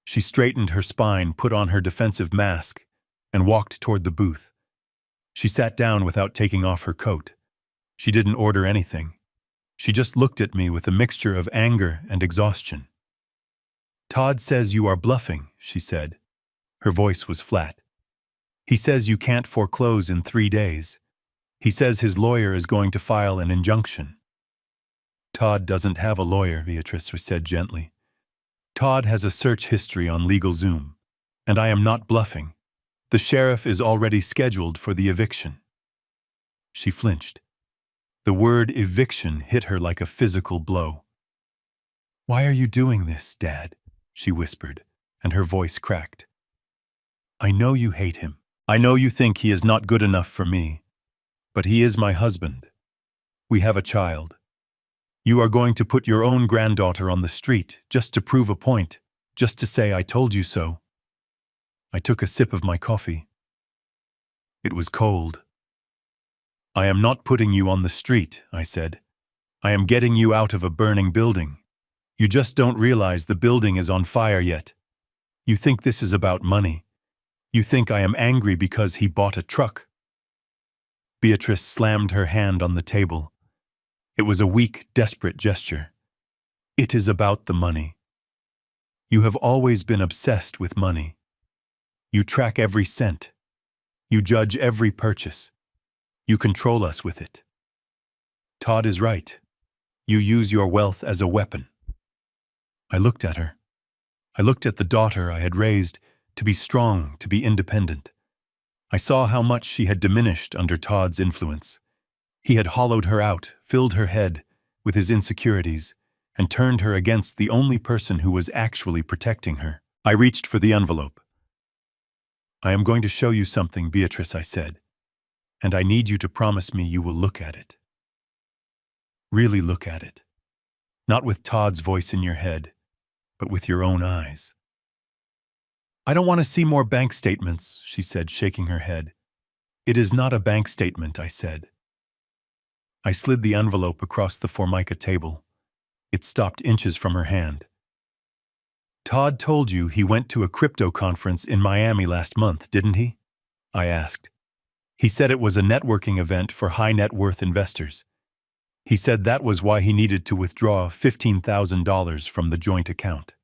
She straightened her spine, put on her defensive mask, and walked toward the booth. She sat down without taking off her coat. She didn't order anything. She just looked at me with a mixture of anger and exhaustion. "Todd says you are bluffing," she said. Her voice was flat. "He says you can't foreclose in 3 days. He says his lawyer is going to file an injunction." "Todd doesn't have a lawyer," Beatrice said gently. "Todd has a search history on LegalZoom, and I am not bluffing. The sheriff is already scheduled for the eviction." She flinched. The word eviction hit her like a physical blow. "Why are you doing this, Dad?" she whispered, and her voice cracked. "I know you hate him. I know you think he is not good enough for me. But he is my husband. We have a child. You are going to put your own granddaughter on the street just to prove a point, just to say I told you so." I took a sip of my coffee. It was cold. "I am not putting you on the street," I said. "I am getting you out of a burning building. You just don't realize the building is on fire yet. You think this is about money. You think I am angry because he bought a truck." Beatrice slammed her hand on the table. It was a weak, desperate gesture. "It is about the money. You have always been obsessed with money. You track every cent. You judge every purchase. You control us with it. Todd is right. You use your wealth as a weapon." I looked at her. I looked at the daughter I had raised to be strong, to be independent. I saw how much she had diminished under Todd's influence. He had hollowed her out, filled her head with his insecurities, and turned her against the only person who was actually protecting her. I reached for the envelope. "I am going to show you something, Beatrice," I said, "and I need you to promise me you will look at it. Really look at it. Not with Todd's voice in your head, but with your own eyes." "I don't want to see more bank statements," she said, shaking her head. "It is not a bank statement," I said. I slid the envelope across the Formica table. It stopped inches from her hand. "Todd told you he went to a crypto conference in Miami last month, didn't he?" I asked. "He said it was a networking event for high-net-worth investors. He said that was why he needed to withdraw $15,000 from the joint account."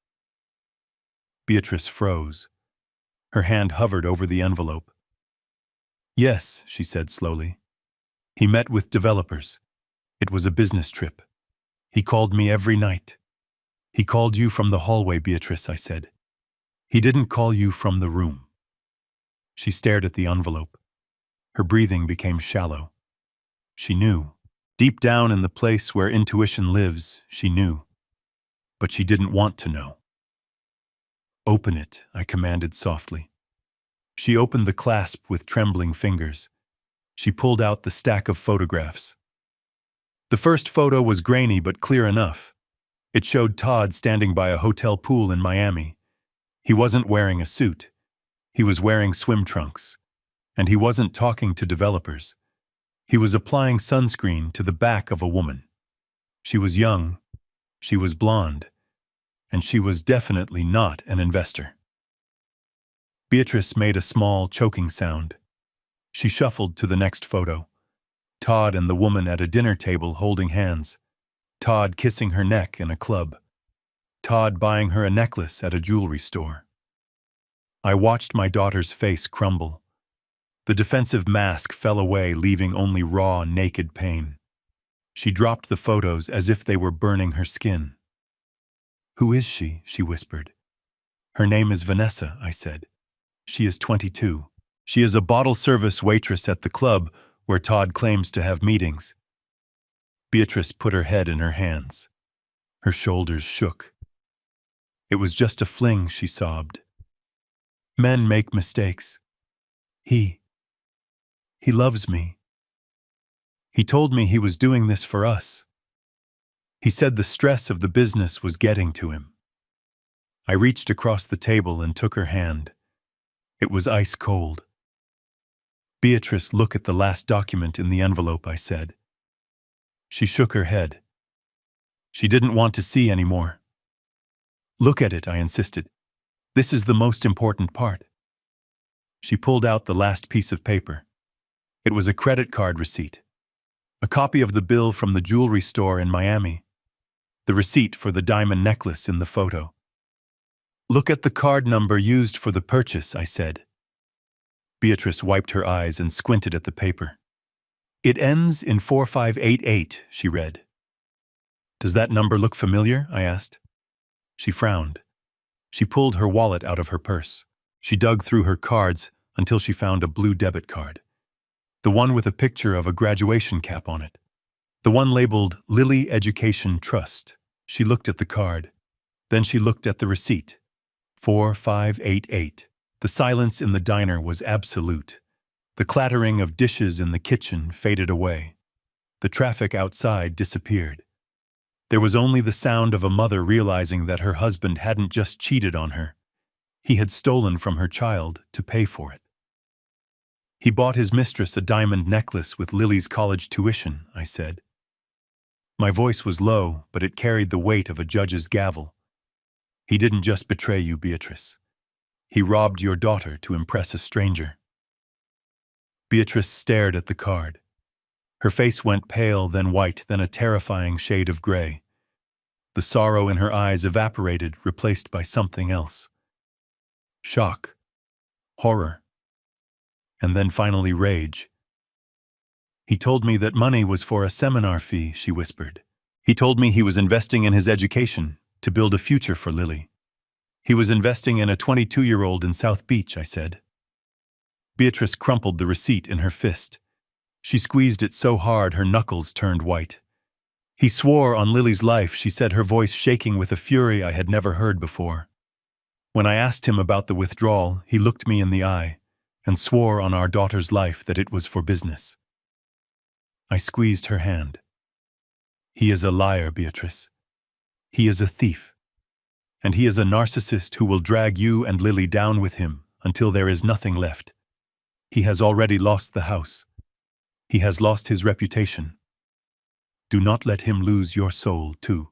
Beatrice froze. Her hand hovered over the envelope. "Yes," she said slowly. "He met with developers. It was a business trip. He called me every night." "He called you from the hallway, Beatrice," I said. "He didn't call you from the room." She stared at the envelope. Her breathing became shallow. She knew. Deep down in the place where intuition lives, she knew. But she didn't want to know. "Open it," I commanded softly. She opened the clasp with trembling fingers. She pulled out the stack of photographs. The first photo was grainy but clear enough. It showed Todd standing by a hotel pool in Miami. He wasn't wearing a suit. He was wearing swim trunks. And he wasn't talking to developers. He was applying sunscreen to the back of a woman. She was young, she was blonde, and she was definitely not an investor. Beatrice made a small, choking sound. She shuffled to the next photo. Todd and the woman at a dinner table holding hands. Todd kissing her neck in a club. Todd buying her a necklace at a jewelry store. I watched my daughter's face crumble. The defensive mask fell away, leaving only raw, naked pain. She dropped the photos as if they were burning her skin. "Who is she?" she whispered. "Her name is Vanessa," I said. "She is 22. She is a bottle service waitress at the club where Todd claims to have meetings." Beatrice put her head in her hands. Her shoulders shook. "It was just a fling," she sobbed. "Men make mistakes. He loves me. He told me he was doing this for us. He said the stress of the business was getting to him." I reached across the table and took her hand. It was ice cold. "Beatrice, look at the last document in the envelope," I said. She shook her head. She didn't want to see any more. "Look at it," I insisted. "This is the most important part." She pulled out the last piece of paper. It was a credit card receipt. A copy of the bill from the jewelry store in Miami. The receipt for the diamond necklace in the photo. "Look at the card number used for the purchase," I said. Beatrice wiped her eyes and squinted at the paper. "It ends in 4588, she read. "Does that number look familiar?" I asked. She frowned. She pulled her wallet out of her purse. She dug through her cards until she found a blue debit card. The one with a picture of a graduation cap on it. The one labeled Lilly Education Trust. She looked at the card. Then she looked at the receipt. 4588. The silence in the diner was absolute. The clattering of dishes in the kitchen faded away. The traffic outside disappeared. There was only the sound of a mother realizing that her husband hadn't just cheated on her. He had stolen from her child to pay for it. "He bought his mistress a diamond necklace with Lily's college tuition," I said. My voice was low, but it carried the weight of a judge's gavel. "He didn't just betray you, Beatrice. He robbed your daughter to impress a stranger." Beatrice stared at the card. Her face went pale, then white, then a terrifying shade of gray. The sorrow in her eyes evaporated, replaced by something else. Shock. Horror. And then finally rage. "He told me that money was for a seminar fee," she whispered. "He told me he was investing in his education to build a future for Lily. He was investing in a 22-year-old in South Beach," I said. Beatrice crumpled the receipt in her fist. She squeezed it so hard her knuckles turned white. "He swore on Lily's life," she said, her voice shaking with a fury I had never heard before. "When I asked him about the withdrawal, he looked me in the eye and swore on our daughter's life that it was for business." I squeezed her hand. "He is a liar, Beatrice. He is a thief. And he is a narcissist who will drag you and Lily down with him until there is nothing left. He has already lost the house. He has lost his reputation. Do not let him lose your soul, too."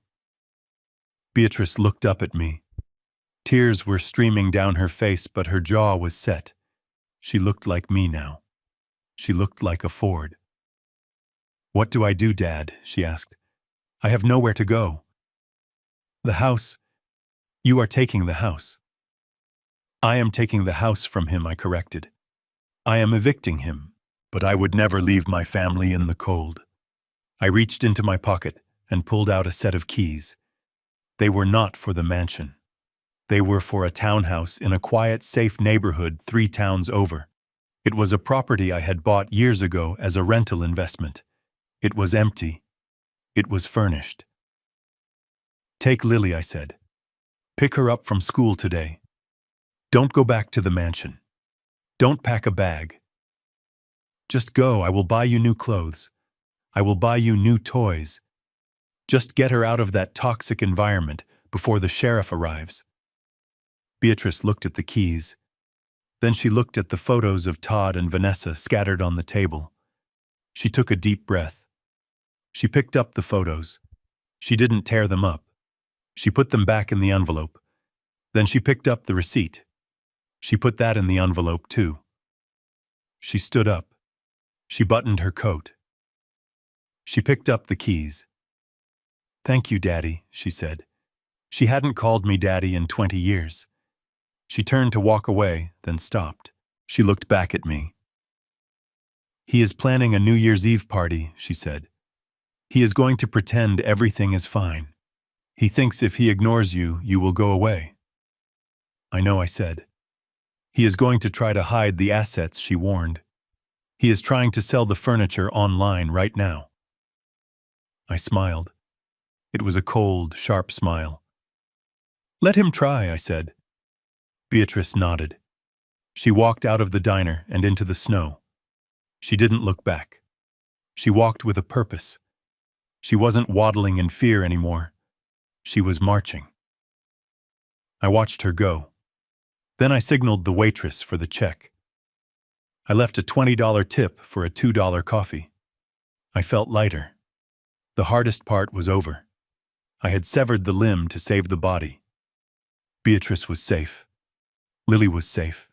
Beatrice looked up at me. Tears were streaming down her face, but her jaw was set. She looked like me now. She looked like a Ford. "What do I do, Dad?" she asked. "I have nowhere to go." "The house. You are taking the house." "I am taking the house from him," I corrected. "I am evicting him, but I would never leave my family in the cold." I reached into my pocket and pulled out a set of keys. They were not for the mansion. They were for a townhouse in a quiet, safe neighborhood 3 towns over. It was a property I had bought years ago as a rental investment. It was empty. It was furnished. "Take Lily," I said. "Pick her up from school today. Don't go back to the mansion. Don't pack a bag. Just go. I will buy you new clothes. I will buy you new toys. Just get her out of that toxic environment before the sheriff arrives." Beatrice looked at the keys. Then she looked at the photos of Todd and Vanessa scattered on the table. She took a deep breath. She picked up the photos. She didn't tear them up. She put them back in the envelope. Then she picked up the receipt. She put that in the envelope too. She stood up. She buttoned her coat. She picked up the keys. "Thank you, Daddy," she said. She hadn't called me Daddy in 20 years. She turned to walk away, then stopped. She looked back at me. "He is planning a New Year's Eve party," she said. "He is going to pretend everything is fine. He thinks if he ignores you, you will go away." "I know," I said. "He is going to try to hide the assets," she warned. "He is trying to sell the furniture online right now." I smiled. It was a cold, sharp smile. "Let him try," I said. Beatrice nodded. She walked out of the diner and into the snow. She didn't look back. She walked with a purpose. She wasn't waddling in fear anymore. She was marching. I watched her go. Then I signaled the waitress for the check. I left a $20 tip for a $2 coffee. I felt lighter. The hardest part was over. I had severed the limb to save the body. Beatrice was safe. Lily was safe.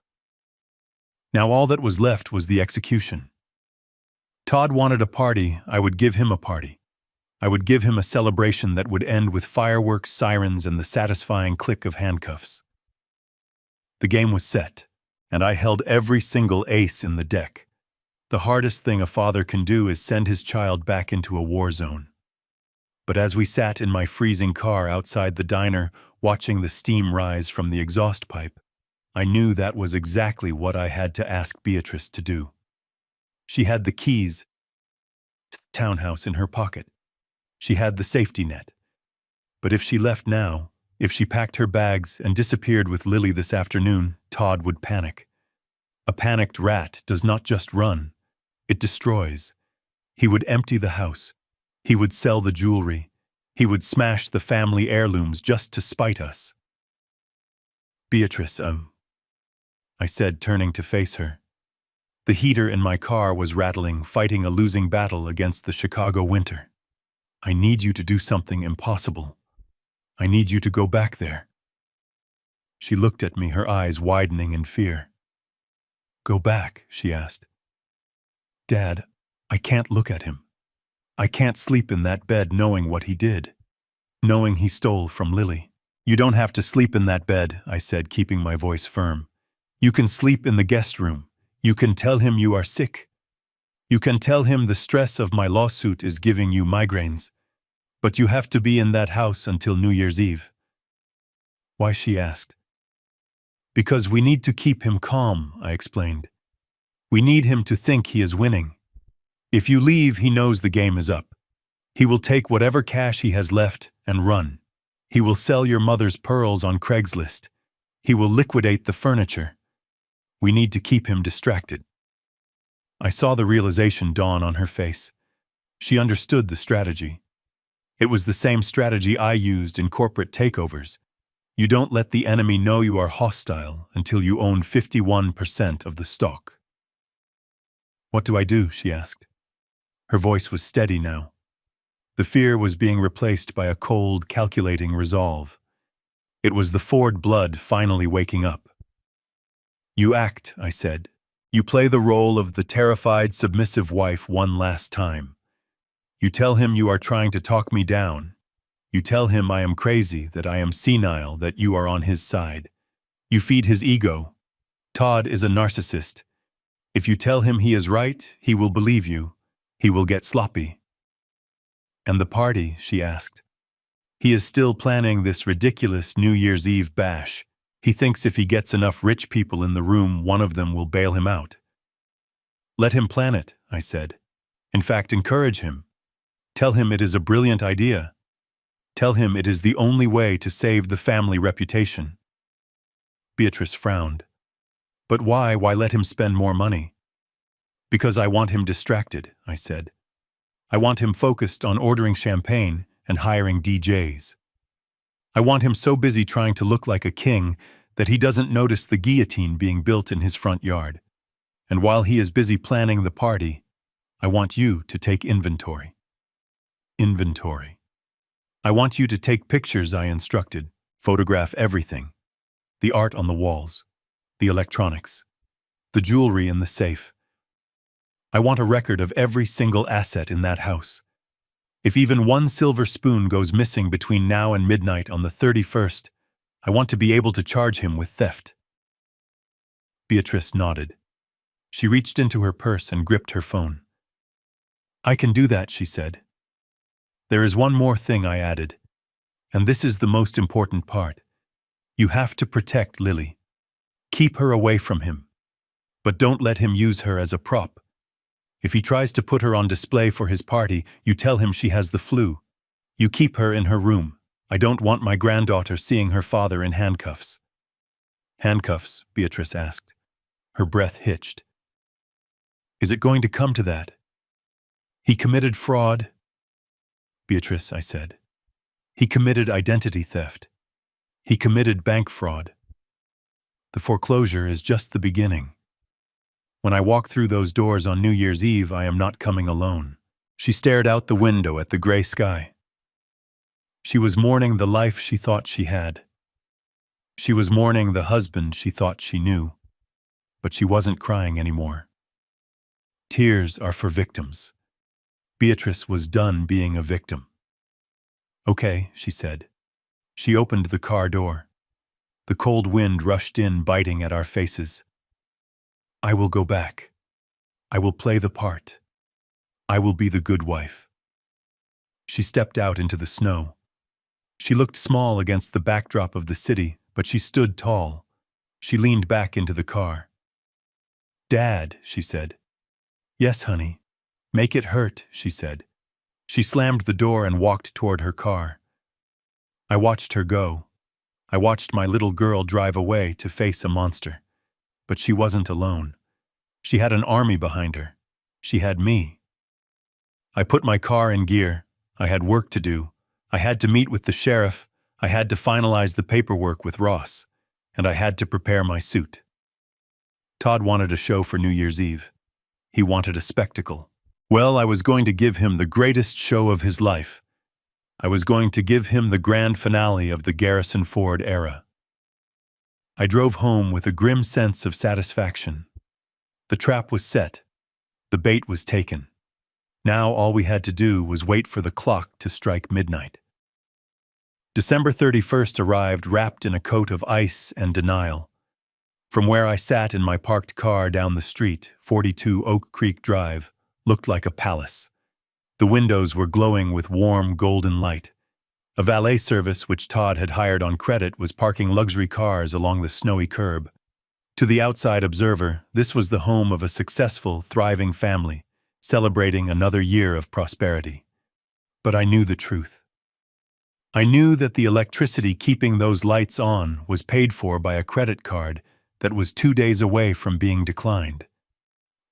Now all that was left was the execution. Todd wanted a party. I would give him a party. I would give him a celebration that would end with fireworks, sirens, and the satisfying click of handcuffs. The game was set, and I held every single ace in the deck. The hardest thing a father can do is send his child back into a war zone. But as we sat in my freezing car outside the diner, watching the steam rise from the exhaust pipe, I knew that was exactly what I had to ask Beatrice to do. She had the keys to the townhouse in her pocket. She had the safety net. But if she left now, if she packed her bags and disappeared with Lily this afternoon, Todd would panic. A panicked rat does not just run, it destroys. He would empty the house. He would sell the jewelry. He would smash the family heirlooms just to spite us. "Beatrice, I said, turning to face her. The heater in my car was rattling, fighting a losing battle against the Chicago winter. "I need you to do something impossible. I need you to go back there." She looked at me, her eyes widening in fear. "Go back?" she asked. "Dad, I can't look at him. I can't sleep in that bed knowing what he did, knowing he stole from Lily." "You don't have to sleep in that bed," I said, keeping my voice firm. "You can sleep in the guest room. You can tell him you are sick. You can tell him the stress of my lawsuit is giving you migraines. But you have to be in that house until New Year's Eve." "Why?" she asked. "Because we need to keep him calm," I explained. "We need him to think he is winning. If you leave, he knows the game is up. He will take whatever cash he has left and run. He will sell your mother's pearls on Craigslist. He will liquidate the furniture. We need to keep him distracted." I saw the realization dawn on her face. She understood the strategy. It was the same strategy I used in corporate takeovers. You don't let the enemy know you are hostile until you own 51% of the stock. "What do I do?" she asked. Her voice was steady now. The fear was being replaced by a cold, calculating resolve. It was the Ford blood finally waking up. "You act," I said. "You play the role of the terrified, submissive wife one last time. You tell him you are trying to talk me down. You tell him I am crazy, that I am senile, that you are on his side. You feed his ego. Todd is a narcissist. If you tell him he is right, he will believe you. He will get sloppy." "And the party?" she asked. "He is still planning this ridiculous New Year's Eve bash. He thinks if he gets enough rich people in the room, one of them will bail him out." "Let him plan it," I said. "In fact, encourage him. Tell him it is a brilliant idea. Tell him it is the only way to save the family reputation." Beatrice frowned. "But why? Why let him spend more money?" "Because I want him distracted," I said. "I want him focused on ordering champagne and hiring DJs. I want him so busy trying to look like a king that he doesn't notice the guillotine being built in his front yard. And while he is busy planning the party, I want you to take inventory." Inventory. I want you to take pictures, I instructed. Photograph everything. The art on the walls, the electronics, the jewelry in the safe. I want a record of every single asset in that house. If even one silver spoon goes missing between now and midnight on the 31st, I want to be able to charge him with theft. Beatrice nodded. She reached into her purse and gripped her phone. I can do that, she said. There is one more thing, I added, and this is the most important part. You have to protect Lily. Keep her away from him. But don't let him use her as a prop. If he tries to put her on display for his party, you tell him she has the flu. You keep her in her room. I don't want my granddaughter seeing her father in handcuffs. Handcuffs? Beatrice asked. Her breath hitched. Is it going to come to that? He committed fraud? Beatrice, I said. He committed identity theft. He committed bank fraud. The foreclosure is just the beginning. When I walk through those doors on New Year's Eve, I am not coming alone. She stared out the window at the gray sky. She was mourning the life she thought she had. She was mourning the husband she thought she knew. But she wasn't crying anymore. Tears are for victims. Beatrice was done being a victim. Okay, she said. She opened the car door. The cold wind rushed in, biting at our faces. I will go back. I will play the part. I will be the good wife. She stepped out into the snow. She looked small against the backdrop of the city, but she stood tall. She leaned back into the car. Dad, she said. Yes, honey. Make it hurt, she said. She slammed the door and walked toward her car. I watched her go. I watched my little girl drive away to face a monster. But she wasn't alone. She had an army behind her. She had me. I put my car in gear. I had work to do. I had to meet with the sheriff. I had to finalize the paperwork with Ross. And I had to prepare my suit. Todd wanted a show for New Year's Eve. He wanted a spectacle. Well, I was going to give him the greatest show of his life. I was going to give him the grand finale of the Garrison Ford era. I drove home with a grim sense of satisfaction. The trap was set. The bait was taken. Now all we had to do was wait for the clock to strike midnight. December 31st arrived wrapped in a coat of ice and denial. From where I sat in my parked car down the street, 42 Oak Creek Drive, looked like a palace. The windows were glowing with warm, golden light. A valet service which Todd had hired on credit was parking luxury cars along the snowy curb. To the outside observer, this was the home of a successful, thriving family, celebrating another year of prosperity. But I knew the truth. I knew that the electricity keeping those lights on was paid for by a credit card that was 2 days away from being declined.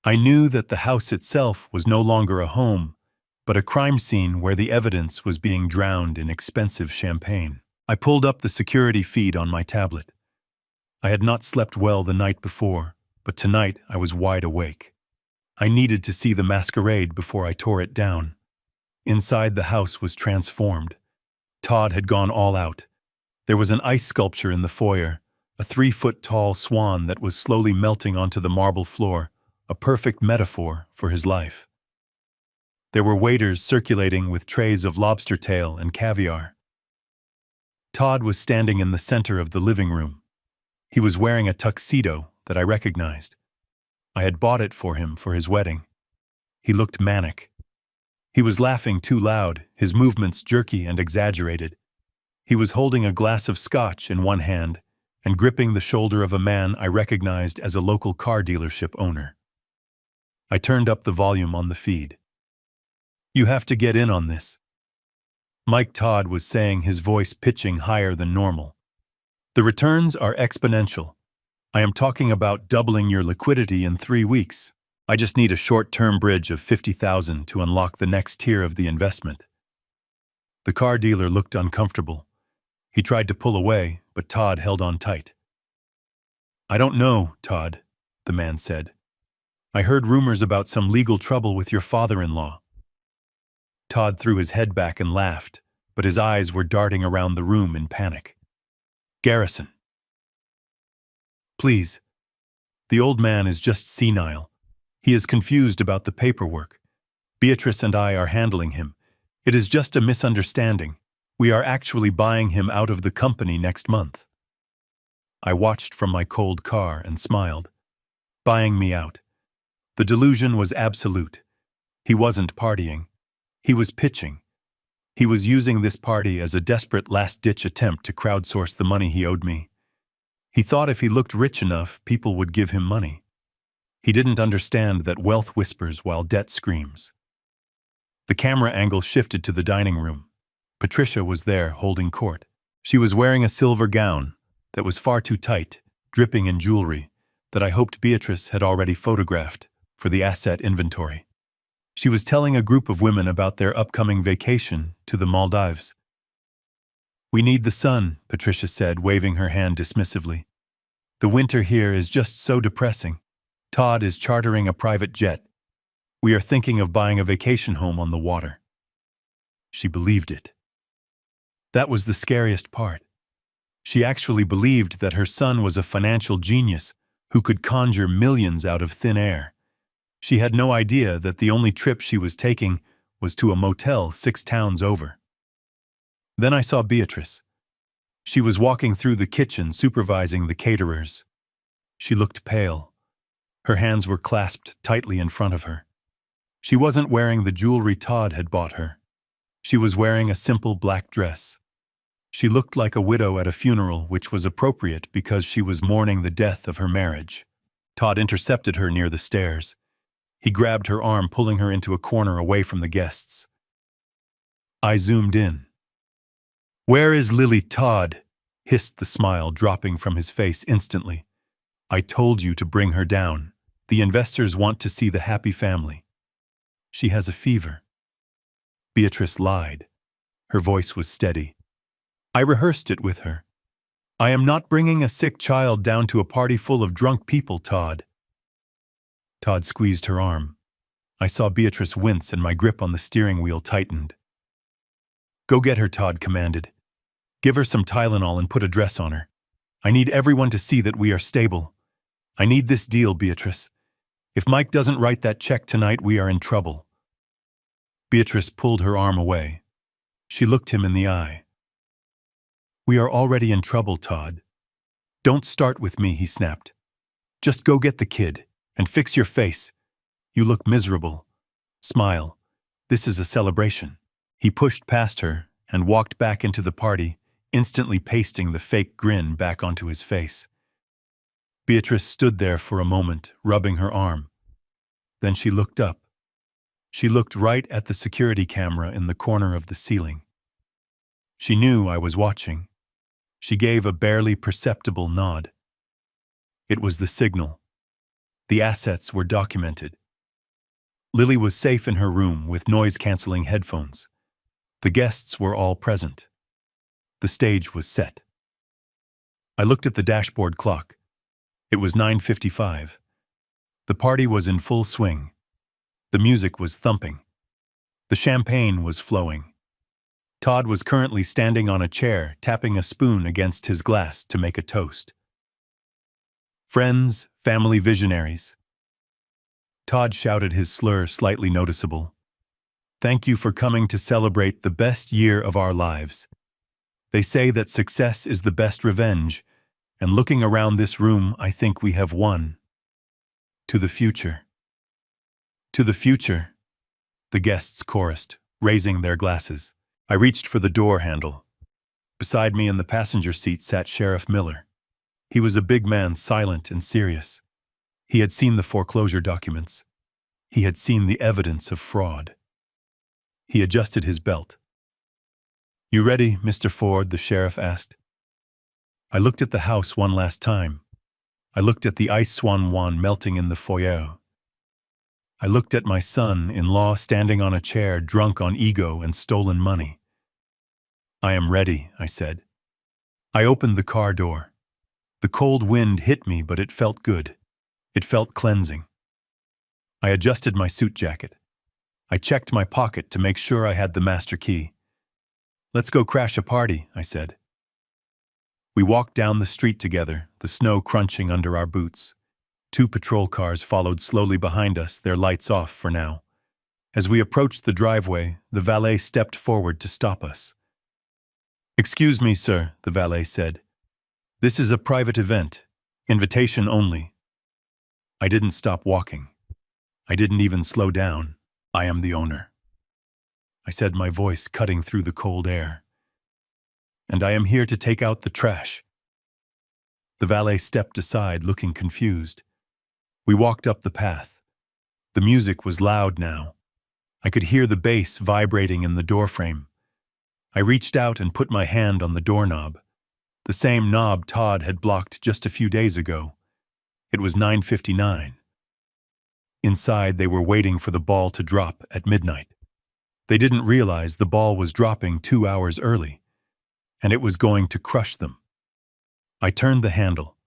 I knew that the house itself was no longer a home, but a crime scene where the evidence was being drowned in expensive champagne. I pulled up the security feed on my tablet. I had not slept well the night before, but tonight I was wide awake. I needed to see the masquerade before I tore it down. Inside, the house was transformed. Todd had gone all out. There was an ice sculpture in the foyer, a 3-foot-tall swan that was slowly melting onto the marble floor, a perfect metaphor for his life. There were waiters circulating with trays of lobster tail and caviar. Todd was standing in the center of the living room. He was wearing a tuxedo that I recognized. I had bought it for him for his wedding. He looked manic. He was laughing too loud, his movements jerky and exaggerated. He was holding a glass of scotch in one hand and gripping the shoulder of a man I recognized as a local car dealership owner. I turned up the volume on the feed. You have to get in on this. Mike Todd was saying, his voice pitching higher than normal. The returns are exponential. I am talking about doubling your liquidity in 3 weeks. I just need a short-term bridge of $50,000 to unlock the next tier of the investment. The car dealer looked uncomfortable. He tried to pull away, but Todd held on tight. I don't know, Todd, the man said. I heard rumors about some legal trouble with your father-in-law. Todd threw his head back and laughed, but his eyes were darting around the room in panic. Garrison. Please. The old man is just senile. He is confused about the paperwork. Beatrice and I are handling him. It is just a misunderstanding. We are actually buying him out of the company next month. I watched from my cold car and smiled. Buying me out. The delusion was absolute. He wasn't partying. He was pitching. He was using this party as a desperate last-ditch attempt to crowdsource the money he owed me. He thought if he looked rich enough, people would give him money. He didn't understand that wealth whispers while debt screams. The camera angle shifted to the dining room. Patricia was there, holding court. She was wearing a silver gown that was far too tight, dripping in jewelry that I hoped Beatrice had already photographed for the asset inventory. She was telling a group of women about their upcoming vacation to the Maldives. "We need the sun," Patricia said, waving her hand dismissively. "The winter here is just so depressing. Todd is chartering a private jet. We are thinking of buying a vacation home on the water." She believed it. That was the scariest part. She actually believed that her son was a financial genius who could conjure millions out of thin air. She had no idea that the only trip she was taking was to a motel 6 towns over. Then I saw Beatrice. She was walking through the kitchen supervising the caterers. She looked pale. Her hands were clasped tightly in front of her. She wasn't wearing the jewelry Todd had bought her. She was wearing a simple black dress. She looked like a widow at a funeral, which was appropriate because she was mourning the death of her marriage. Todd intercepted her near the stairs. He grabbed her arm, pulling her into a corner away from the guests. I zoomed in. "Where is Lily Todd?" hissed the smile dropping from his face instantly. "I told you to bring her down. The investors want to see the happy family." "She has a fever." Beatrice lied. Her voice was steady. "I rehearsed it with her. I am not bringing a sick child down to a party full of drunk people, Todd." Todd squeezed her arm. I saw Beatrice wince and my grip on the steering wheel tightened. "Go get her," Todd commanded. "Give her some Tylenol and put a dress on her. I need everyone to see that we are stable. I need this deal, Beatrice. If Mike doesn't write that check tonight, we are in trouble." Beatrice pulled her arm away. She looked him in the eye. "We are already in trouble, Todd. Don't start with me," he snapped. "Just go get the kid. And fix your face. You look miserable. Smile. This is a celebration." He pushed past her and walked back into the party, instantly pasting the fake grin back onto his face. Beatrice stood there for a moment, rubbing her arm. Then she looked up. She looked right at the security camera in the corner of the ceiling. She knew I was watching. She gave a barely perceptible nod. It was the signal. The assets were documented. Lily was safe in her room with noise-canceling headphones. The guests were all present. The stage was set. I looked at the dashboard clock. It was 9:55. The party was in full swing. The music was thumping. The champagne was flowing. Todd was currently standing on a chair, tapping a spoon against his glass to make a toast. "Friends, family visionaries." Todd shouted, his slur slightly noticeable. "Thank you for coming to celebrate the best year of our lives. They say that success is the best revenge, and looking around this room, I think we have won. To the future." "To the future," the guests chorused, raising their glasses. I reached for the door handle. Beside me in the passenger seat sat Sheriff Miller. He was a big man, silent and serious. He had seen the foreclosure documents. He had seen the evidence of fraud. He adjusted his belt. "You ready, Mr. Ford?" the sheriff asked. I looked at the house one last time. I looked at the ice swan melting in the foyer. I looked at my son-in-law standing on a chair, drunk on ego and stolen money. "I am ready," I said. I opened the car door. The cold wind hit me, but it felt good. It felt cleansing. I adjusted my suit jacket. I checked my pocket to make sure I had the master key. Let's go crash a party, I said. We walked down the street together, the snow crunching under our boots. 2 patrol cars followed slowly behind us, their lights off for now. As we approached the driveway, the valet stepped forward to stop us. "Excuse me, sir," the valet said. "This is a private event. Invitation only." I didn't stop walking. I didn't even slow down. "I am the owner," I said, my voice cutting through the cold air. "And I am here to take out the trash." The valet stepped aside, looking confused. We walked up the path. The music was loud now. I could hear the bass vibrating in the doorframe. I reached out and put my hand on the doorknob. The same knob Todd had blocked just a few days ago. It was 9:59. Inside, they were waiting for the ball to drop at midnight. They didn't realize the ball was dropping 2 hours early, and it was going to crush them. I turned the handle.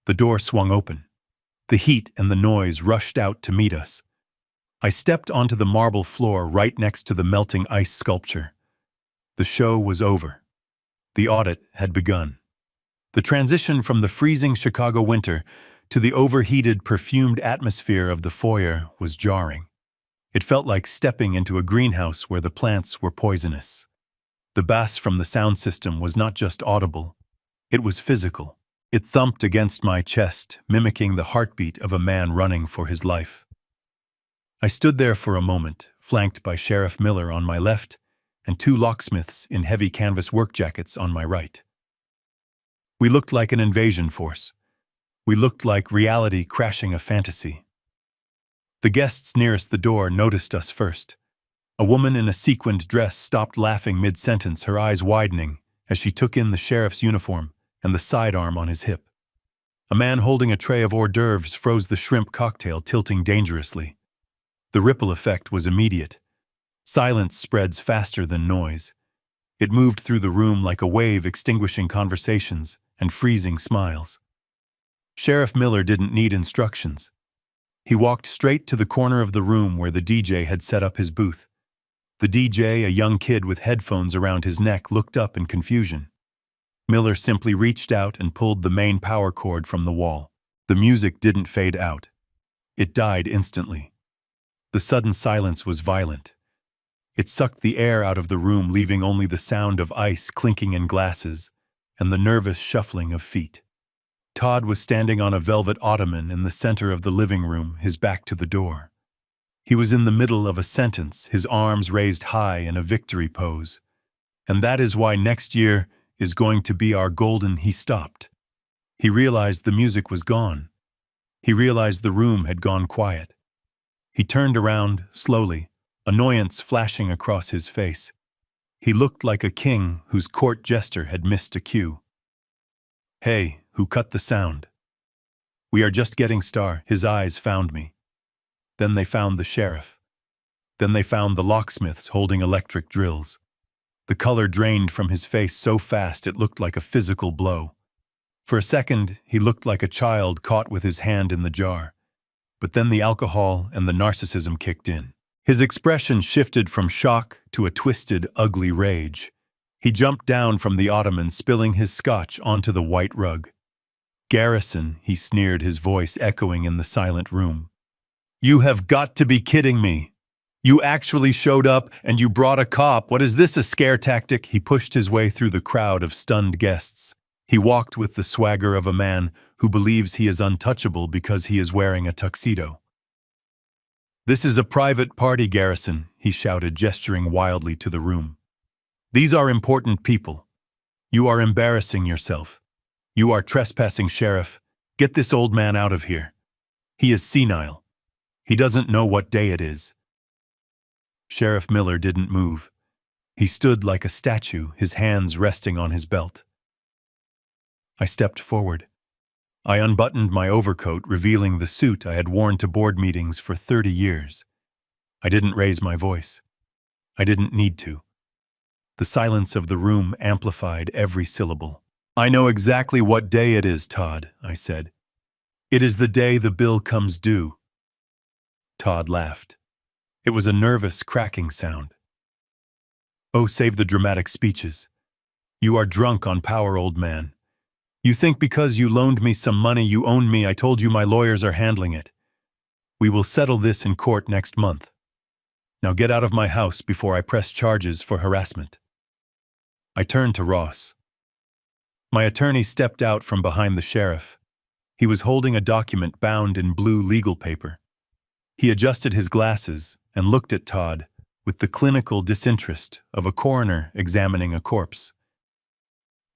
The door swung open. The heat and the noise rushed out to meet us. I stepped onto the marble floor right next to the melting ice sculpture. The show was over. The audit had begun. The transition from the freezing Chicago winter to the overheated, perfumed atmosphere of the foyer was jarring. It felt like stepping into a greenhouse where the plants were poisonous. The bass from the sound system was not just audible, it was physical. It thumped against my chest, mimicking the heartbeat of a man running for his life. I stood there for a moment, flanked by Sheriff Miller on my left and 2 locksmiths in heavy canvas work jackets on my right. We looked like an invasion force. We looked like reality crashing a fantasy. The guests nearest the door noticed us first. A woman in a sequined dress stopped laughing mid-sentence, her eyes widening as she took in the sheriff's uniform and the sidearm on his hip. A man holding a tray of hors d'oeuvres froze the shrimp cocktail, tilting dangerously. The ripple effect was immediate. Silence spreads faster than noise. It moved through the room like a wave, extinguishing conversations and freezing smiles. Sheriff Miller didn't need instructions. He walked straight to the corner of the room where the DJ had set up his booth. The DJ, a young kid with headphones around his neck, looked up in confusion. Miller simply reached out and pulled the main power cord from the wall. The music didn't fade out. It died instantly. The sudden silence was violent. It sucked the air out of the room, leaving only the sound of ice clinking in glasses and the nervous shuffling of feet. Todd was standing on a velvet ottoman in the center of the living room, his back to the door. He was in the middle of a sentence, his arms raised high in a victory pose. "And that is why next year is going to be our golden." He stopped. He realized the music was gone. He realized the room had gone quiet. He turned around slowly, annoyance flashing across his face. He looked like a king whose court jester had missed a cue. "Hey, who cut the sound?" "We are just getting started." His eyes found me. Then they found the sheriff. Then they found the locksmiths holding electric drills. The color drained from his face so fast it looked like a physical blow. For a second, he looked like a child caught with his hand in the jar. But then the alcohol and the narcissism kicked in. His expression shifted from shock to a twisted, ugly rage. He jumped down from the ottoman, spilling his scotch onto the white rug. "Garrison," he sneered, his voice echoing in the silent room. "You have got to be kidding me. You actually showed up and you brought a cop. What is this, a scare tactic?" He pushed his way through the crowd of stunned guests. He walked with the swagger of a man who believes he is untouchable because he is wearing a tuxedo. "This is a private party, Garrison," he shouted, gesturing wildly to the room. "These are important people. You are embarrassing yourself. You are trespassing, Sheriff. Get this old man out of here. He is senile. He doesn't know what day it is." Sheriff Miller didn't move. He stood like a statue, his hands resting on his belt. I stepped forward. I unbuttoned my overcoat, revealing the suit I had worn to board meetings for 30 years. I didn't raise my voice. I didn't need to. The silence of the room amplified every syllable. "I know exactly what day it is, Todd," I said. "It is the day the bill comes due." Todd laughed. It was a nervous, cracking sound. Oh, save the dramatic speeches. You are drunk on power, old man. You think because you loaned me some money you own me. I told you my lawyers are handling it. We will settle this in court next month. Now get out of my house before I press charges for harassment. I turned to Ross. My attorney stepped out from behind the sheriff. He was holding a document bound in blue legal paper. He adjusted his glasses and looked at Todd with the clinical disinterest of a coroner examining a corpse.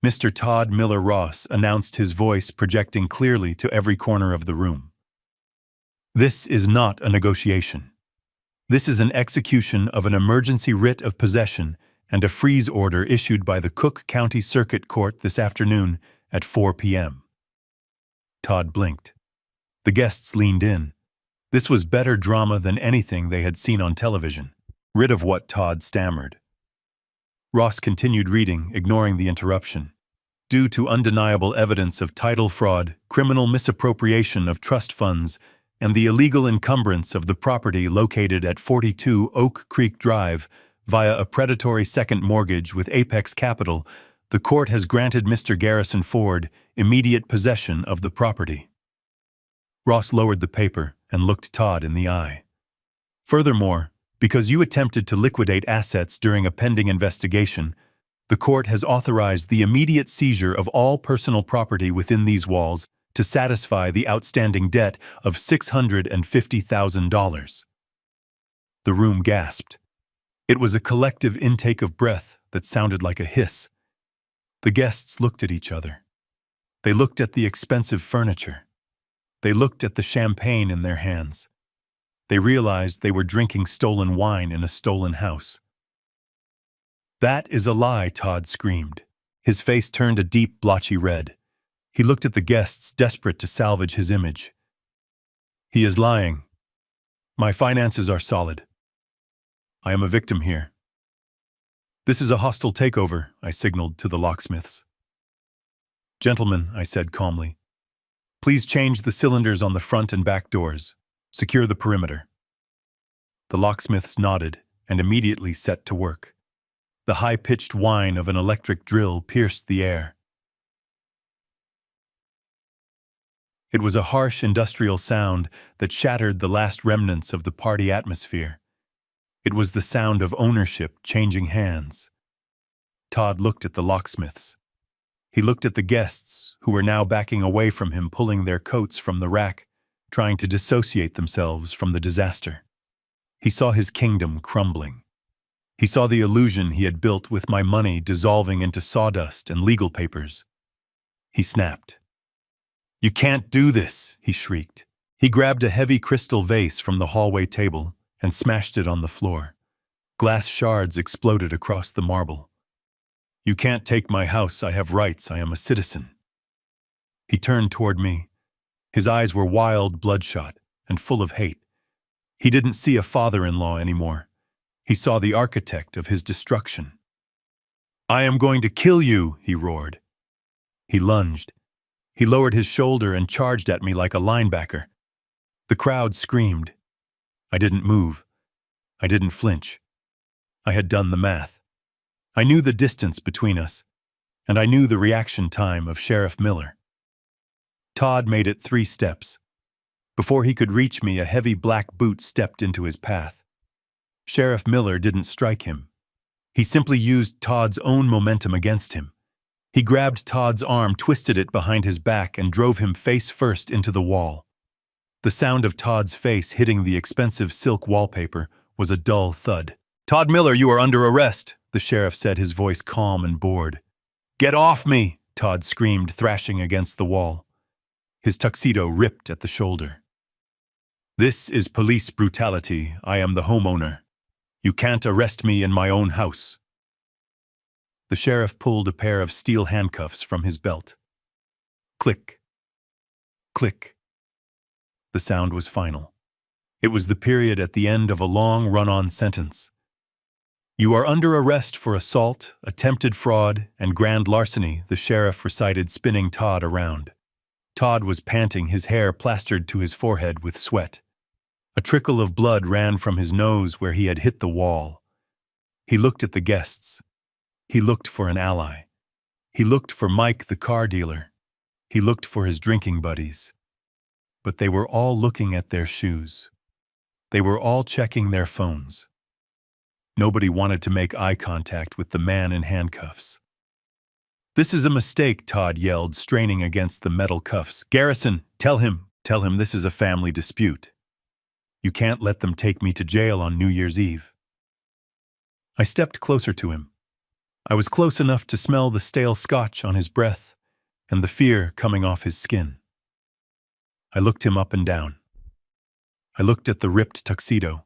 Mr. Todd Miller Ross announced, his voice projecting clearly to every corner of the room. This is not a negotiation. This is an execution of an emergency writ of possession and a freeze order issued by the Cook County Circuit Court this afternoon at 4 p.m. Todd blinked. The guests leaned in. This was better drama than anything they had seen on television. Rid of what? Todd stammered. Ross continued reading, ignoring the interruption. Due to undeniable evidence of title fraud, criminal misappropriation of trust funds, and the illegal encumbrance of the property located at 42 Oak Creek Drive via a predatory second mortgage with Apex Capital, the court has granted Mr. Garrison Ford immediate possession of the property. Ross lowered the paper and looked Todd in the eye. Furthermore, because you attempted to liquidate assets during a pending investigation, the court has authorized the immediate seizure of all personal property within these walls to satisfy the outstanding debt of $650,000. The room gasped. It was a collective intake of breath that sounded like a hiss. The guests looked at each other. They looked at the expensive furniture. They looked at the champagne in their hands. They realized they were drinking stolen wine in a stolen house. That is a lie, Todd screamed. His face turned a deep, blotchy red. He looked at the guests, desperate to salvage his image. He is lying. My finances are solid. I am a victim here. This is a hostile takeover, I signaled to the locksmiths. Gentlemen, I said calmly, please change the cylinders on the front and back doors. Secure the perimeter. The locksmiths nodded and immediately set to work. The high-pitched whine of an electric drill pierced the air. It was a harsh industrial sound that shattered the last remnants of the party atmosphere. It was the sound of ownership changing hands. Todd looked at the locksmiths. He looked at the guests, who were now backing away from him, pulling their coats from the rack, trying to dissociate themselves from the disaster. He saw his kingdom crumbling. He saw the illusion he had built with my money dissolving into sawdust and legal papers. He snapped. You can't do this, he shrieked. He grabbed a heavy crystal vase from the hallway table and smashed it on the floor. Glass shards exploded across the marble. You can't take my house. I have rights. I am a citizen. He turned toward me. His eyes were wild, bloodshot, and full of hate. He didn't see a father-in-law anymore. He saw the architect of his destruction. I am going to kill you, he roared. He lunged. He lowered his shoulder and charged at me like a linebacker. The crowd screamed. I didn't move. I didn't flinch. I had done the math. I knew the distance between us, and I knew the reaction time of Sheriff Miller. Todd made it 3 steps. Before he could reach me, a heavy black boot stepped into his path. Sheriff Miller didn't strike him. He simply used Todd's own momentum against him. He grabbed Todd's arm, twisted it behind his back, and drove him face first into the wall. The sound of Todd's face hitting the expensive silk wallpaper was a dull thud. Todd Miller, you are under arrest, the sheriff said, his voice calm and bored. Get off me, Todd screamed, thrashing against the wall. His tuxedo ripped at the shoulder. This is police brutality. I am the homeowner. You can't arrest me in my own house. The sheriff pulled a pair of steel handcuffs from his belt. Click. Click. The sound was final. It was the period at the end of a long run-on sentence. You are under arrest for assault, attempted fraud, and grand larceny, the sheriff recited, spinning Todd around. Todd was panting, his hair plastered to his forehead with sweat. A trickle of blood ran from his nose where he had hit the wall. He looked at the guests. He looked for an ally. He looked for Mike, the car dealer. He looked for his drinking buddies. But they were all looking at their shoes. They were all checking their phones. Nobody wanted to make eye contact with the man in handcuffs. "This is a mistake," Todd yelled, straining against the metal cuffs. "Garrison, tell him this is a family dispute. You can't let them take me to jail on New Year's Eve." I stepped closer to him. I was close enough to smell the stale scotch on his breath and the fear coming off his skin. I looked him up and down. I looked at the ripped tuxedo.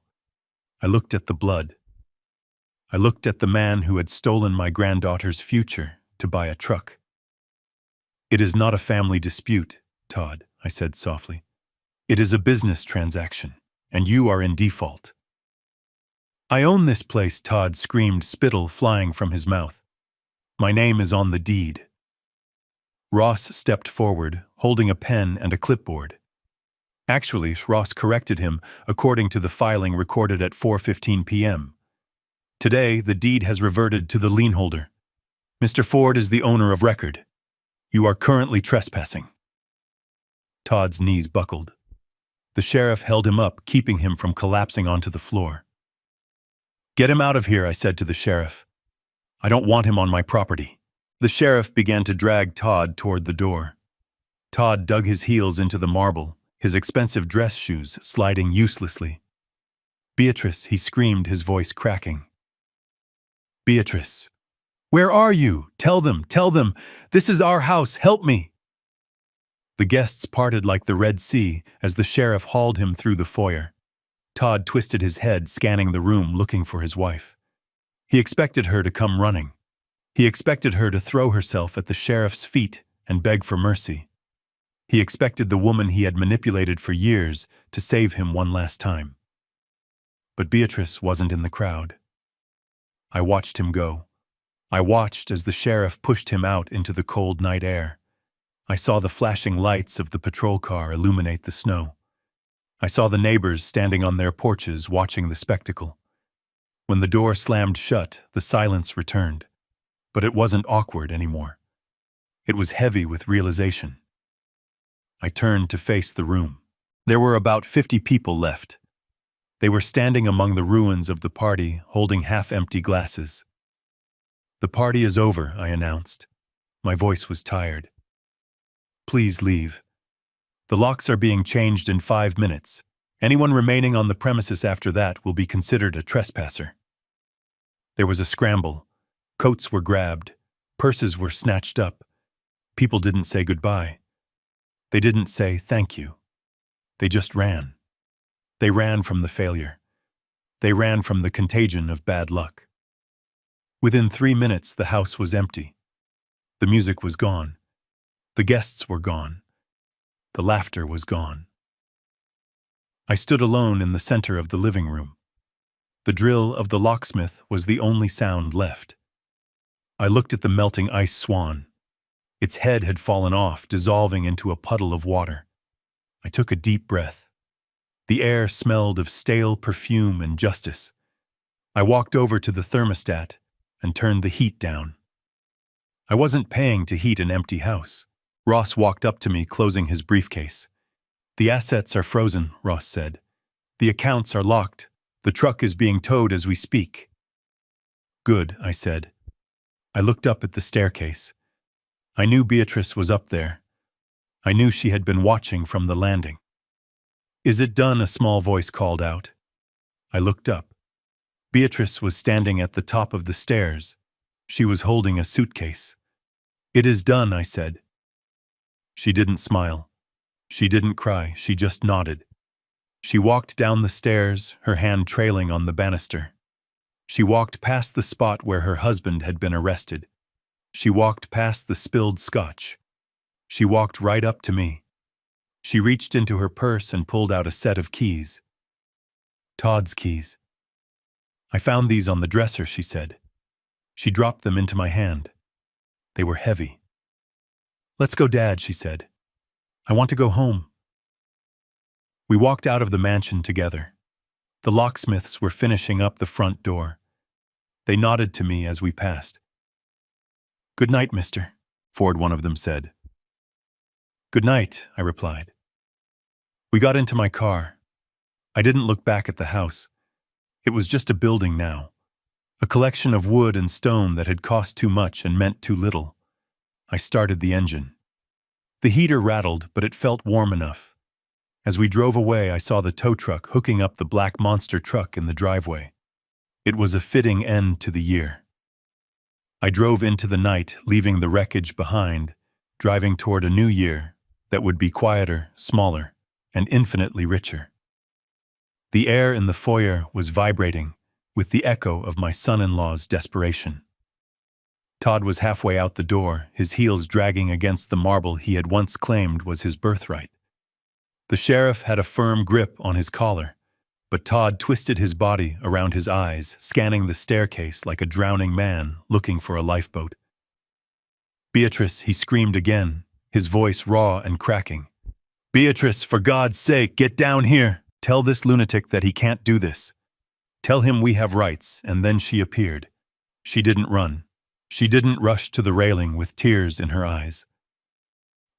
I looked at the blood. I looked at the man who had stolen my granddaughter's future to buy a truck. "It is not a family dispute, Todd," I said softly. "It is a business transaction, and you are in default." "I own this place," Todd screamed, spittle flying from his mouth. "My name is on the deed." Ross stepped forward, holding a pen and a clipboard. Actually, Ross corrected him, according to the filing recorded at 4:15 p.m. "Today, the deed has reverted to the lien holder. Mr. Ford is the owner of record. You are currently trespassing." Todd's knees buckled. The sheriff held him up, keeping him from collapsing onto the floor. "Get him out of here," I said to the sheriff. "I don't want him on my property." The sheriff began to drag Todd toward the door. Todd dug his heels into the marble, his expensive dress shoes sliding uselessly. "Beatrice," he screamed, his voice cracking. "Beatrice, where are you? Tell them, this is our house, help me." The guests parted like the Red Sea as the sheriff hauled him through the foyer. Todd twisted his head, scanning the room, looking for his wife. He expected her to come running. He expected her to throw herself at the sheriff's feet and beg for mercy. He expected the woman he had manipulated for years to save him one last time. But Beatrice wasn't in the crowd. I watched him go. I watched as the sheriff pushed him out into the cold night air. I saw the flashing lights of the patrol car illuminate the snow. I saw the neighbors standing on their porches watching the spectacle. When the door slammed shut, the silence returned. But it wasn't awkward anymore. It was heavy with realization. I turned to face the room. There were about 50 people left. They were standing among the ruins of the party, holding half-empty glasses. "The party is over," I announced. My voice was tired. "Please leave. The locks are being changed in 5 minutes. Anyone remaining on the premises after that will be considered a trespasser." There was a scramble. Coats were grabbed. Purses were snatched up. People didn't say goodbye. They didn't say thank you. They just ran. They ran from the failure. They ran from the contagion of bad luck. Within 3 minutes, the house was empty. The music was gone. The guests were gone. The laughter was gone. I stood alone in the center of the living room. The drill of the locksmith was the only sound left. I looked at the melting ice swan. Its head had fallen off, dissolving into a puddle of water. I took a deep breath. The air smelled of stale perfume and justice. I walked over to the thermostat and turned the heat down. I wasn't paying to heat an empty house. Ross walked up to me, closing his briefcase. "The assets are frozen," Ross said. "The accounts are locked. The truck is being towed as we speak." "Good," I said. I looked up at the staircase. I knew Beatrice was up there. I knew she had been watching from the landing. "Is it done?" a small voice called out. I looked up. Beatrice was standing at the top of the stairs. She was holding a suitcase. "It is done," I said. She didn't smile. She didn't cry. She just nodded. She walked down the stairs, her hand trailing on the banister. She walked past the spot where her husband had been arrested. She walked past the spilled scotch. She walked right up to me. She reached into her purse and pulled out a set of keys. "Todd's keys." "I found these on the dresser," she said. She dropped them into my hand. They were heavy. "Let's go, Dad," she said. "I want to go home." We walked out of the mansion together. The locksmiths were finishing up the front door. They nodded to me as we passed. "Good night, mister," Ford, one of them, said. "Good night," I replied. We got into my car. I didn't look back at the house. It was just a building now, a collection of wood and stone that had cost too much and meant too little. I started the engine. The heater rattled, but it felt warm enough. As we drove away, I saw the tow truck hooking up the black monster truck in the driveway. It was a fitting end to the year. I drove into the night, leaving the wreckage behind, driving toward a new year that would be quieter, smaller, and infinitely richer. The air in the foyer was vibrating with the echo of my son-in-law's desperation. Todd was halfway out the door, his heels dragging against the marble he had once claimed was his birthright. The sheriff had a firm grip on his collar, but Todd twisted his body around his eyes, scanning the staircase like a drowning man looking for a lifeboat. "Beatrice," he screamed again, his voice raw and cracking. "Beatrice, for God's sake, get down here! Tell this lunatic that he can't do this. Tell him we have rights." And then she appeared. She didn't run. She didn't rush to the railing with tears in her eyes.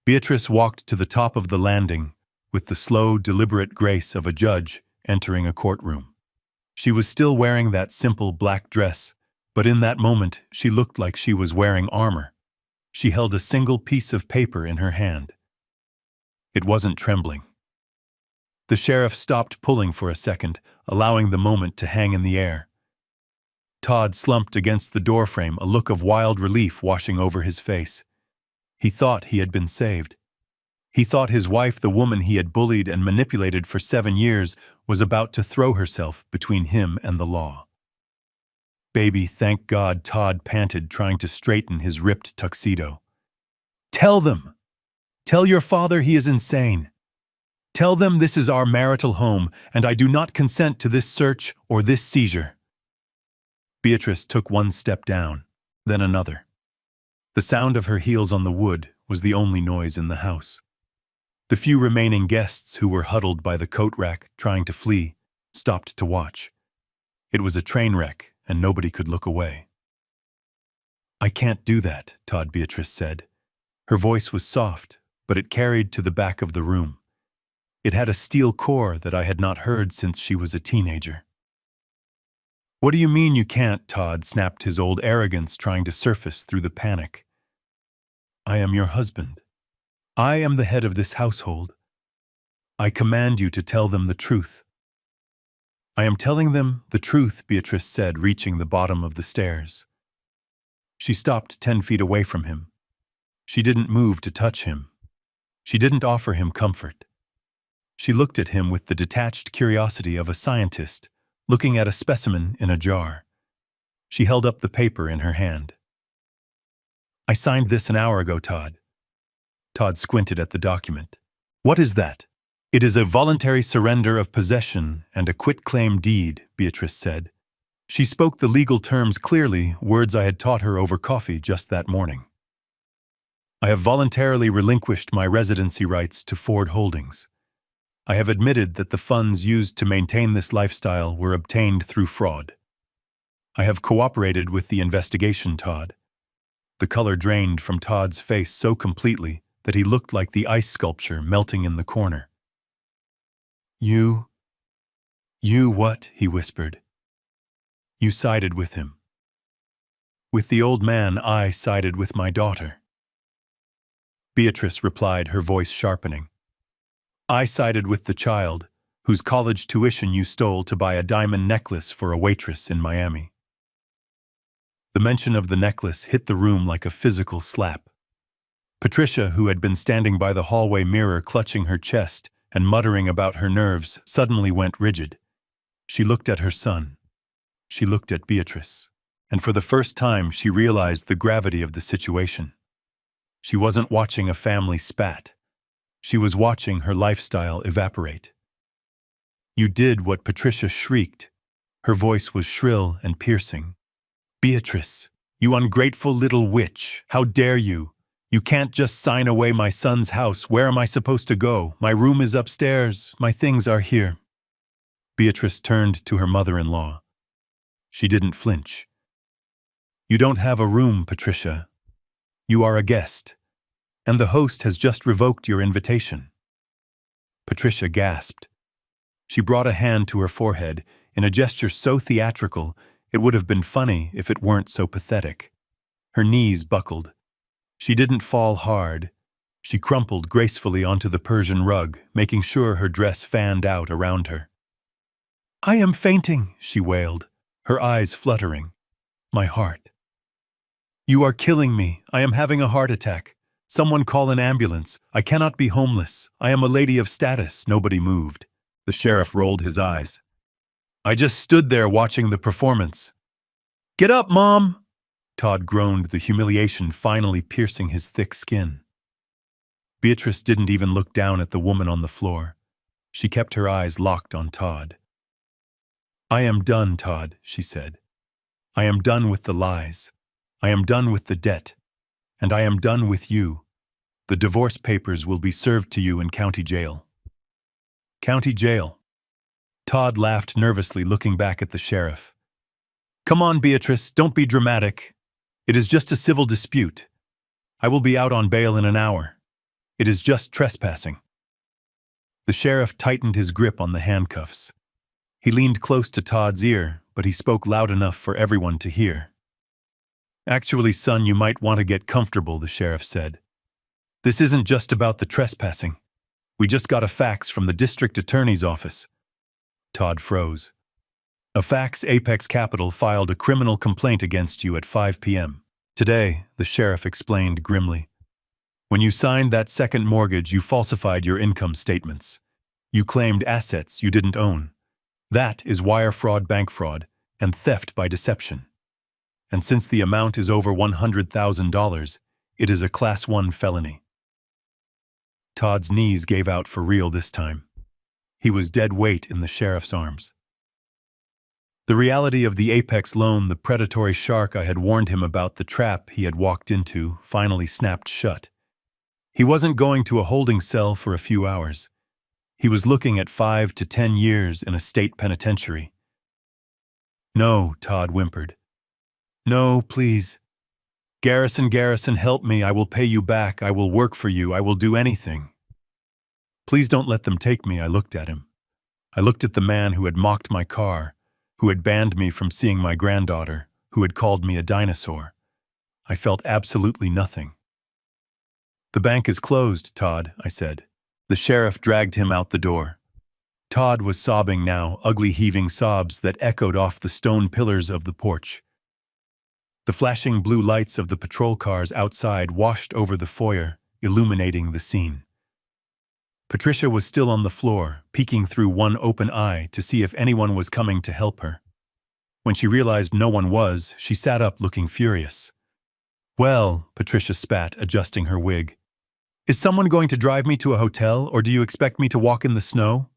Beatrice walked to the top of the landing with the slow, deliberate grace of a judge entering a courtroom. She was still wearing that simple black dress, but in that moment she looked like she was wearing armor. She held a single piece of paper in her hand. It wasn't trembling. The sheriff stopped pulling for a second, allowing the moment to hang in the air. Todd slumped against the doorframe, a look of wild relief washing over his face. He thought he had been saved. He thought his wife, the woman he had bullied and manipulated for 7 years, was about to throw herself between him and the law. "Baby, thank God," Todd panted, trying to straighten his ripped tuxedo. "Tell them! Tell your father he is insane. Tell them this is our marital home, and I do not consent to this search or this seizure." Beatrice took one step down, then another. The sound of her heels on the wood was the only noise in the house. The few remaining guests who were huddled by the coat rack trying to flee stopped to watch. It was a train wreck, and nobody could look away. "I can't do that," Beatrice said. Her voice was soft, but it carried to the back of the room. It had a steel core that I had not heard since she was a teenager. "What do you mean you can't?" Todd snapped, his old arrogance trying to surface through the panic. "I am your husband. I am the head of this household. I command you to tell them the truth." "I am telling them the truth," Beatrice said, reaching the bottom of the stairs. She stopped 10 feet away from him. She didn't move to touch him. She didn't offer him comfort. She looked at him with the detached curiosity of a scientist looking at a specimen in a jar. She held up the paper in her hand. "I signed this an hour ago, Todd." Todd squinted at the document. "What is that?" "It is a voluntary surrender of possession and a quitclaim deed," Beatrice said. She spoke the legal terms clearly, words I had taught her over coffee just that morning. "I have voluntarily relinquished my residency rights to Ford Holdings. I have admitted that the funds used to maintain this lifestyle were obtained through fraud. I have cooperated with the investigation, Todd." The color drained from Todd's face so completely that he looked like the ice sculpture melting in the corner. You what?" he whispered. "You sided with him. With the old man, I sided with my daughter." Beatrice replied, her voice sharpening. "I sided with the child, whose college tuition you stole to buy a diamond necklace for a waitress in Miami." The mention of the necklace hit the room like a physical slap. Patricia, who had been standing by the hallway mirror clutching her chest and muttering about her nerves, suddenly went rigid. She looked at her son. She looked at Beatrice. And for the first time, she realized the gravity of the situation. She wasn't watching a family spat. She was watching her lifestyle evaporate. "You did what?" Patricia shrieked. Her voice was shrill and piercing. "Beatrice, you ungrateful little witch, how dare you? You can't just sign away my son's house. Where am I supposed to go? My room is upstairs. My things are here." Beatrice turned to her mother-in-law. She didn't flinch. You don't have a room, Patricia. You are a guest, and the host has just revoked your invitation." Patricia gasped. She brought a hand to her forehead in a gesture so theatrical it would have been funny if it weren't so pathetic. Her knees buckled. She didn't fall hard. She crumpled gracefully onto the Persian rug, making sure her dress fanned out around her. "I am fainting," she wailed, her eyes fluttering. "My heart." "You are killing me. I am having a heart attack. Someone call an ambulance. I cannot be homeless. I am a lady of status." Nobody moved. The sheriff rolled his eyes. "I just stood there watching the performance." "Get up, Mom!" Todd groaned, the humiliation finally piercing his thick skin. Beatrice didn't even look down at the woman on the floor. She kept her eyes locked on Todd. "I am done, Todd," she said. "I am done with the lies. I am done with the debt. And I am done with you. The divorce papers will be served to you in county jail." "County jail?" Todd laughed nervously, looking back at the sheriff. "Come on, Beatrice, don't be dramatic. It is just a civil dispute. I will be out on bail in an hour. It is just trespassing." The sheriff tightened his grip on the handcuffs. He leaned close to Todd's ear, but he spoke loud enough for everyone to hear. "Actually, son, you might want to get comfortable," the sheriff said. "This isn't just about the trespassing. We just got a fax from the district attorney's office." Todd froze. "A fax? Apex Capital filed a criminal complaint against you at 5 p.m. today," the sheriff explained grimly. "When you signed that second mortgage, you falsified your income statements. You claimed assets you didn't own. That is wire fraud, bank fraud, and theft by deception. And since the amount is over $100,000, it is a Class 1 felony." Todd's knees gave out for real this time. He was dead weight in the sheriff's arms. The reality of the Apex loan, the predatory shark I had warned him about, the trap he had walked into, finally snapped shut. He wasn't going to a holding cell for a few hours. He was looking at 5 to 10 years in a state penitentiary. "No," Todd whimpered. "No, please. Garrison, help me. I will pay you back. I will work for you. I will do anything. Please don't let them take me." I looked at him. I looked at the man who had mocked my car, who had banned me from seeing my granddaughter, who had called me a dinosaur. I felt absolutely nothing. "The bank is closed, Todd," I said. The sheriff dragged him out the door. Todd was sobbing now, ugly heaving sobs that echoed off the stone pillars of the porch. The flashing blue lights of the patrol cars outside washed over the foyer, illuminating the scene. Patricia was still on the floor, peeking through one open eye to see if anyone was coming to help her. When she realized no one was, she sat up looking furious. "Well," Patricia spat, adjusting her wig, "is someone going to drive me to a hotel, or do you expect me to walk in the snow?"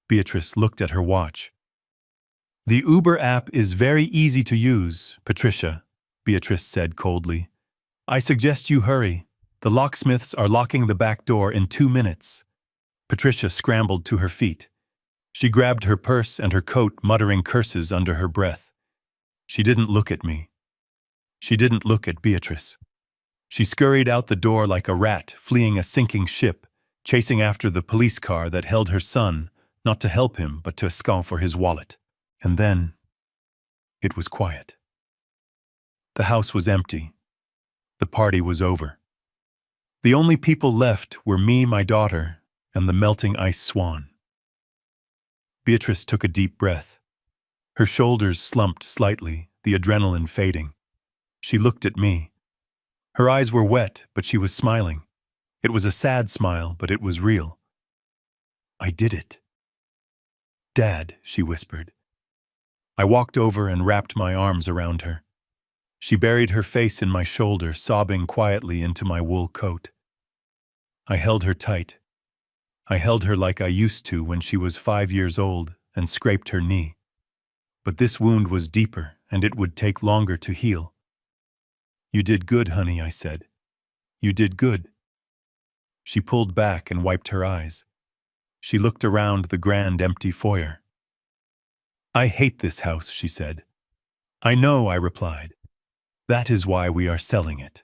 Beatrice looked at her watch. "The Uber app is very easy to use, Patricia," Beatrice said coldly. "I suggest you hurry. The locksmiths are locking the back door in 2 minutes." Patricia scrambled to her feet. She grabbed her purse and her coat, muttering curses under her breath. She didn't look at me. She didn't look at Beatrice. She scurried out the door like a rat fleeing a sinking ship, chasing after the police car that held her son, not to help him but to scout for his wallet. And then it was quiet. The house was empty. The party was over. The only people left were me, my daughter, and the melting ice swan. Beatrice took a deep breath. Her shoulders slumped slightly, the adrenaline fading. She looked at me. Her eyes were wet, but she was smiling. It was a sad smile, but it was real. "I did it." "Dad," she whispered. I walked over and wrapped my arms around her. She buried her face in my shoulder, sobbing quietly into my wool coat. I held her tight. I held her like I used to when she was 5 years old and scraped her knee. But this wound was deeper, and it would take longer to heal. "You did good, honey," I said. "You did good." She pulled back and wiped her eyes. She looked around the grand empty foyer. "I hate this house," she said. "I know," I replied. That is why we are selling it.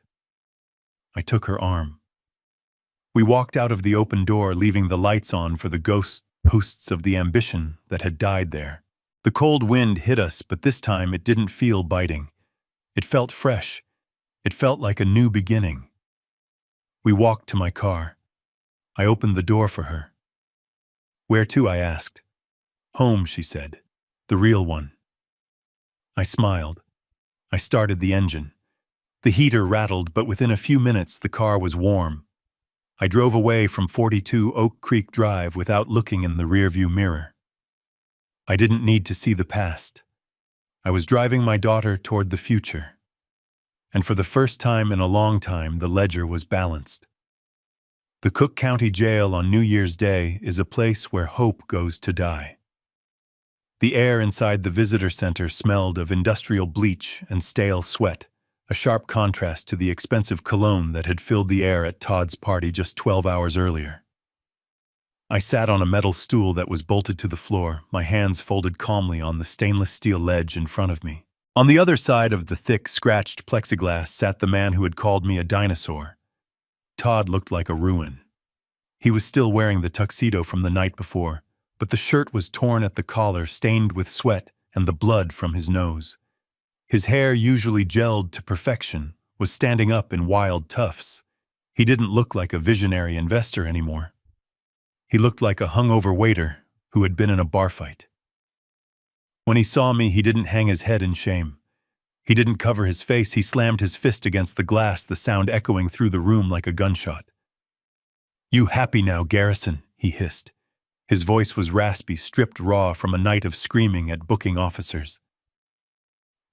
I took her arm. We walked out of the open door, leaving the lights on for the ghosts of the ambition that had died there. The cold wind hit us, but this time it didn't feel biting. It felt fresh. It felt like a new beginning. We walked to my car. I opened the door for her. "Where to?" I asked. "Home," she said. "The real one." I smiled. I started the engine. The heater rattled, but within a few minutes the car was warm. I drove away from 42 Oak Creek Drive without looking in the rearview mirror. I didn't need to see the past. I was driving my daughter toward the future. And for the first time in a long time, the ledger was balanced. The Cook County Jail on New Year's Day is a place where hope goes to die. The air inside the visitor center smelled of industrial bleach and stale sweat, a sharp contrast to the expensive cologne that had filled the air at Todd's party just 12 hours earlier. I sat on a metal stool that was bolted to the floor, my hands folded calmly on the stainless steel ledge in front of me. On the other side of the thick, scratched plexiglass sat the man who had called me a dinosaur. Todd looked like a ruin. He was still wearing the tuxedo from the night before, but the shirt was torn at the collar, stained with sweat and the blood from his nose. His hair, usually gelled to perfection, was standing up in wild tufts. He didn't look like a visionary investor anymore. He looked like a hungover waiter who had been in a bar fight. When he saw me, he didn't hang his head in shame. He didn't cover his face. He slammed his fist against the glass, the sound echoing through the room like a gunshot. "You happy now, Garrison?" he hissed. His voice was raspy, stripped raw from a night of screaming at booking officers.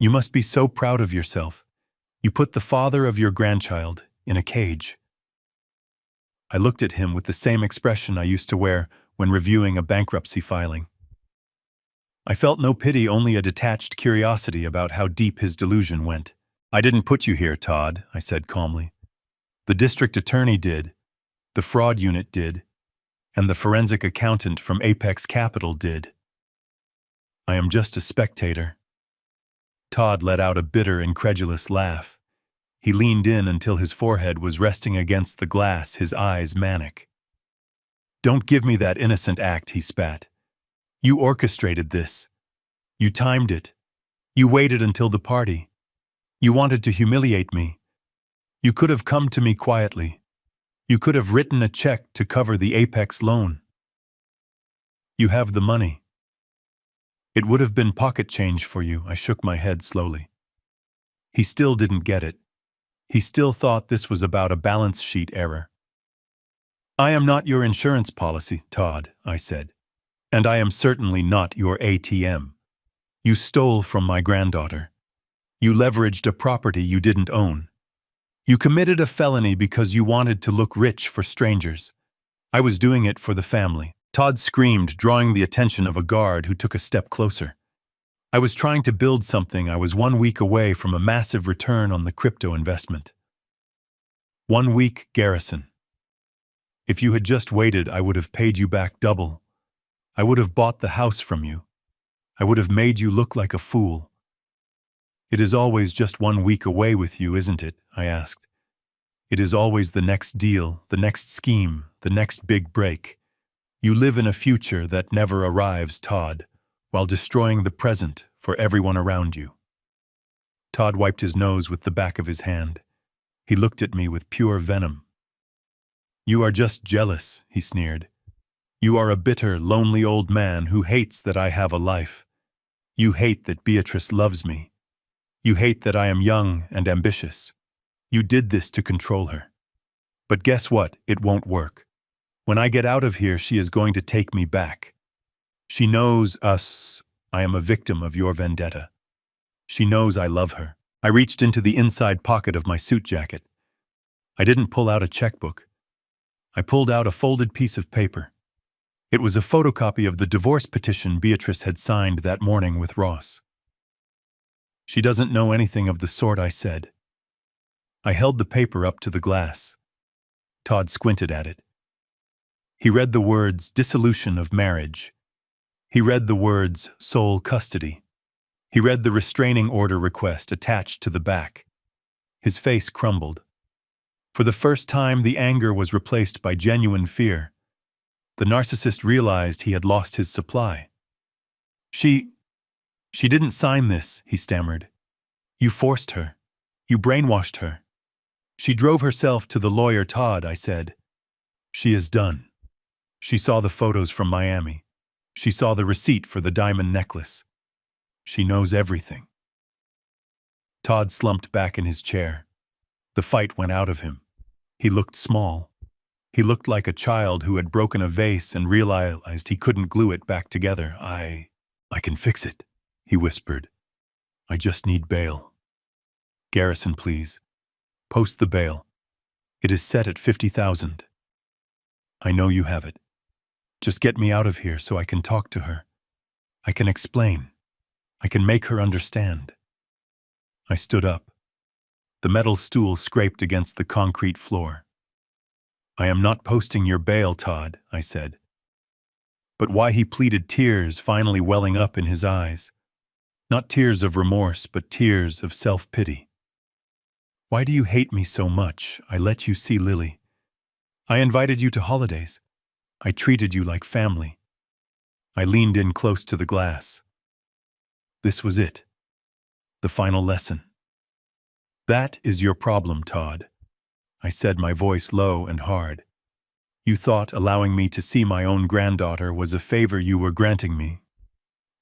"You must be so proud of yourself. You put the father of your grandchild in a cage." I looked at him with the same expression I used to wear when reviewing a bankruptcy filing. I felt no pity, only a detached curiosity about how deep his delusion went. "I didn't put you here, Todd," I said calmly. "The district attorney did, the fraud unit did, and the forensic accountant from Apex Capital did. I am just a spectator." Todd let out a bitter, incredulous laugh. He leaned in until his forehead was resting against the glass, his eyes manic. "Don't give me that innocent act," he spat. "You orchestrated this. You timed it. You waited until the party. You wanted to humiliate me. You could have come to me quietly. You could have written a check to cover the Apex loan. You have the money. It would have been pocket change for you." I shook my head slowly. He still didn't get it. He still thought this was about a balance sheet error. "I am not your insurance policy, Todd," I said. "And I am certainly not your ATM. You stole from my granddaughter. You leveraged a property you didn't own. You committed a felony because you wanted to look rich for strangers. I was doing it for the family." Todd screamed, drawing the attention of a guard who took a step closer. "I was trying to build something. I was 1 week away from a massive return on the crypto investment." 1 week, Garrison. If you had just waited, I would have paid you back double. I would have bought the house from you. I would have made you look like a fool. "It is always just 1 week away with you, isn't it?" I asked. "It is always the next deal, the next scheme, the next big break. You live in a future that never arrives, Todd, while destroying the present for everyone around you." Todd wiped his nose with the back of his hand. He looked at me with pure venom. "You are just jealous," he sneered. "You are a bitter, lonely old man who hates that I have a life. You hate that Beatrice loves me. You hate that I am young and ambitious. You did this to control her. But guess what? It won't work. When I get out of here, she is going to take me back. She knows us. I am a victim of your vendetta. She knows I love her." I reached into the inside pocket of my suit jacket. I didn't pull out a checkbook. I pulled out a folded piece of paper. It was a photocopy of the divorce petition Beatrice had signed that morning with Ross. "She doesn't know anything of the sort," I said. I held the paper up to the glass. Todd squinted at it. He read the words dissolution of marriage. He read the words sole custody. He read the restraining order request attached to the back. His face crumbled. For the first time, the anger was replaced by genuine fear. The narcissist realized he had lost his supply. She didn't sign this, he stammered. You forced her. You brainwashed her. She drove herself to the lawyer Todd, I said. She is done. She saw the photos from Miami. She saw the receipt for the diamond necklace. She knows everything. Todd slumped back in his chair. The fight went out of him. He looked small. He looked like a child who had broken a vase and realized he couldn't glue it back together. I can fix it, he whispered. I just need bail. Garrison, please. Post the bail. It is set at $50,000. I know you have it. Just get me out of here so I can talk to her. I can explain. I can make her understand. I stood up. The metal stool scraped against the concrete floor. I am not posting your bail, Todd, I said. But why, he pleaded, tears finally welling up in his eyes. Not tears of remorse, but tears of self-pity. Why do you hate me so much? I let you see Lily. I invited you to holidays. I treated you like family. I leaned in close to the glass. This was it. The final lesson. That is your problem, Todd. I said, my voice low and hard. You thought allowing me to see my own granddaughter was a favor you were granting me.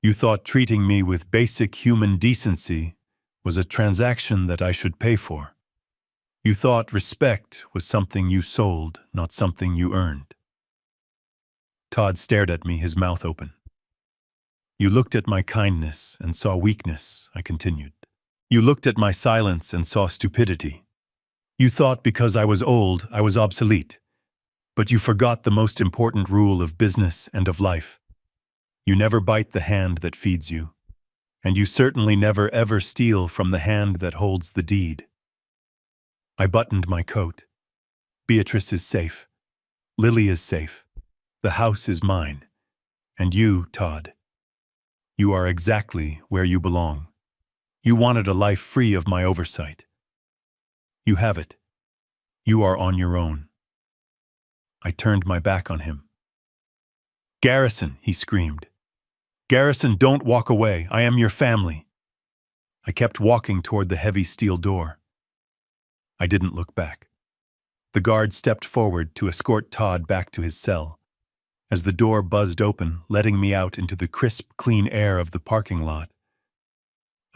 You thought treating me with basic human decency was a transaction that I should pay for. You thought respect was something you sold, not something you earned. Todd stared at me, his mouth open. You looked at my kindness and saw weakness, I continued. You looked at my silence and saw stupidity. You thought because I was old, I was obsolete. But you forgot the most important rule of business and of life. You never bite the hand that feeds you. And you certainly never ever steal from the hand that holds the deed. I buttoned my coat. Beatrice is safe. Lily is safe. The house is mine. And you, Todd, you are exactly where you belong. You wanted a life free of my oversight. You have it. You are on your own. I turned my back on him. Garrison, he screamed. Garrison, don't walk away. I am your family. I kept walking toward the heavy steel door. I didn't look back. The guard stepped forward to escort Todd back to his cell. As the door buzzed open, letting me out into the crisp, clean air of the parking lot,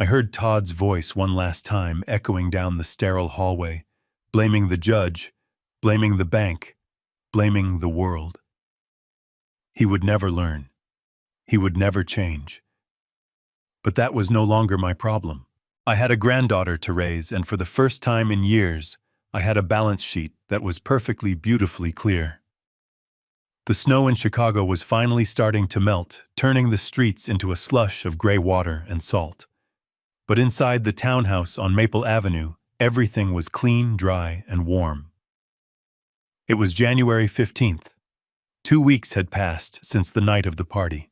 I heard Todd's voice one last time echoing down the sterile hallway, blaming the judge, blaming the bank, blaming the world. He would never learn. He would never change. But that was no longer my problem. I had a granddaughter to raise, and for the first time in years, I had a balance sheet that was perfectly, beautifully clear. The snow in Chicago was finally starting to melt, turning the streets into a slush of gray water and salt. But inside the townhouse on Maple Avenue, everything was clean, dry, and warm. It was January 15th. 2 weeks had passed since the night of the party.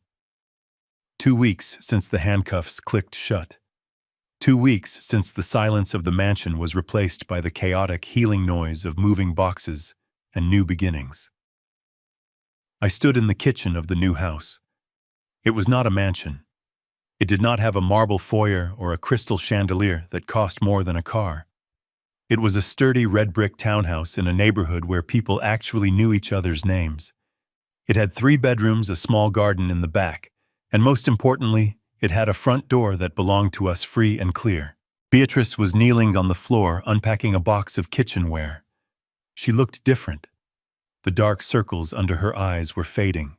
2 weeks since the handcuffs clicked shut. 2 weeks since the silence of the mansion was replaced by the chaotic, healing noise of moving boxes and new beginnings. I stood in the kitchen of the new house. It was not a mansion. It did not have a marble foyer or a crystal chandelier that cost more than a car. It was a sturdy red brick townhouse in a neighborhood where people actually knew each other's names. It had 3 bedrooms, a small garden in the back, and most importantly, it had a front door that belonged to us free and clear. Beatrice was kneeling on the floor unpacking a box of kitchenware. She looked different. The dark circles under her eyes were fading.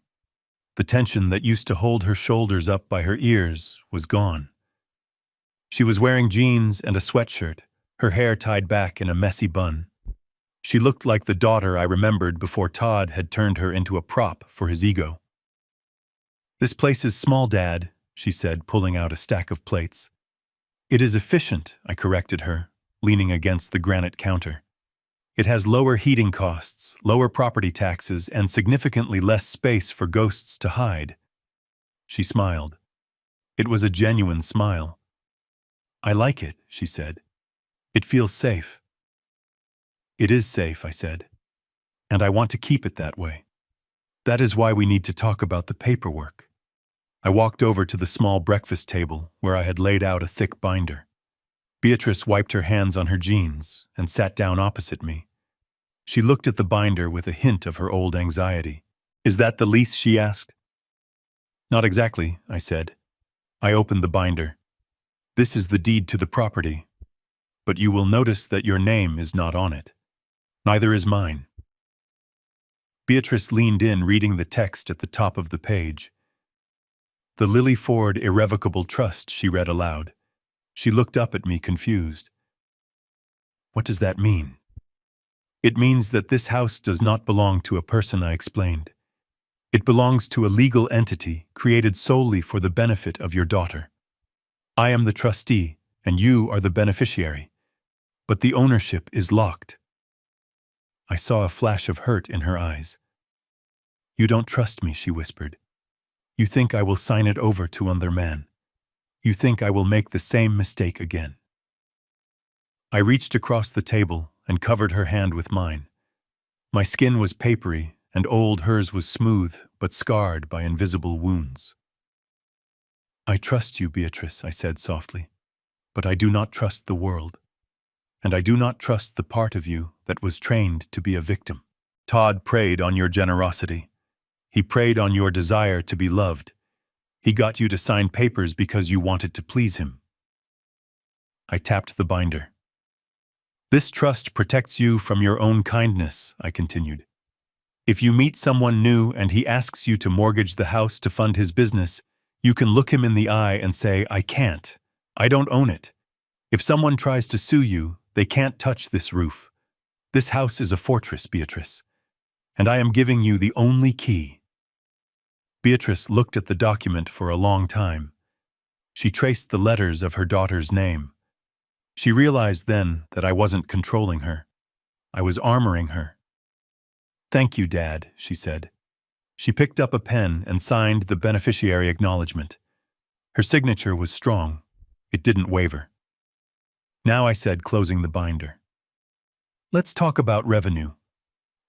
The tension that used to hold her shoulders up by her ears was gone. She was wearing jeans and a sweatshirt, her hair tied back in a messy bun. She looked like the daughter I remembered before Todd had turned her into a prop for his ego. "This place is small, Dad," she said, pulling out a stack of plates. "It is efficient," I corrected her, leaning against the granite counter. "It has lower heating costs, lower property taxes, and significantly less space for ghosts to hide." She smiled. It was a genuine smile. "I like it," she said. It feels safe. It is safe, I said, and I want to keep it that way. That is why we need to talk about the paperwork. I walked over to the small breakfast table where I had laid out a thick binder. Beatrice wiped her hands on her jeans and sat down opposite me. She looked at the binder with a hint of her old anxiety. "Is that the lease?" she asked. "Not exactly," I said. I opened the binder. "This is the deed to the property, but you will notice that your name is not on it. Neither is mine." Beatrice leaned in, reading the text at the top of the page. "The Lily Ford Irrevocable Trust," she read aloud. She looked up at me, confused. "What does that mean?" "It means that this house does not belong to a person," I explained. "It belongs to a legal entity created solely for the benefit of your daughter. I am the trustee, and you are the beneficiary. But the ownership is locked." I saw a flash of hurt in her eyes. "You don't trust me," she whispered. "You think I will sign it over to another man. You think I will make the same mistake again." I reached across the table and covered her hand with mine. My skin was papery and old, hers was smooth but scarred by invisible wounds. "I trust you, Beatrice," I said softly, "but I do not trust the world. And I do not trust the part of you that was trained to be a victim. Todd preyed on your generosity. He preyed on your desire to be loved. He got you to sign papers because you wanted to please him." I tapped the binder. "This trust protects you from your own kindness," I continued. "If you meet someone new and he asks you to mortgage the house to fund his business, you can look him in the eye and say, 'I can't. I don't own it.' If someone tries to sue you, they can't touch this roof. This house is a fortress, Beatrice, and I am giving you the only key." Beatrice looked at the document for a long time. She traced the letters of her daughter's name. She realized then that I wasn't controlling her. I was armoring her. "Thank you, Dad," she said. She picked up a pen and signed the beneficiary acknowledgement. Her signature was strong. It didn't waver. "Now," I said, closing the binder, "let's talk about revenue.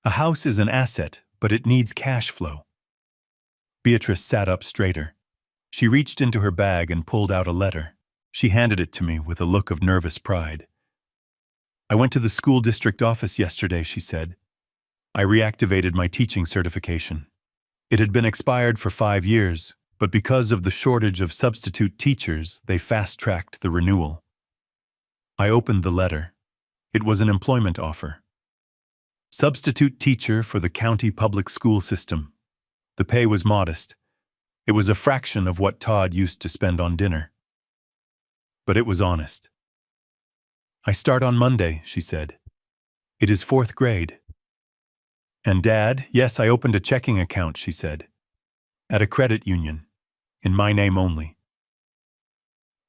A house is an asset, but it needs cash flow." Beatrice sat up straighter. She reached into her bag and pulled out a letter. She handed it to me with a look of nervous pride. "I went to the school district office yesterday," she said. "I reactivated my teaching certification. It had been expired for 5 years, but because of the shortage of substitute teachers, they fast-tracked the renewal." I opened the letter. It was an employment offer. Substitute teacher for the county public school system. The pay was modest. It was a fraction of what Todd used to spend on dinner. But it was honest. "I start on Monday," she said. "It is 4th grade. And Dad, yes, I opened a checking account," she said. "At a credit union. In my name only."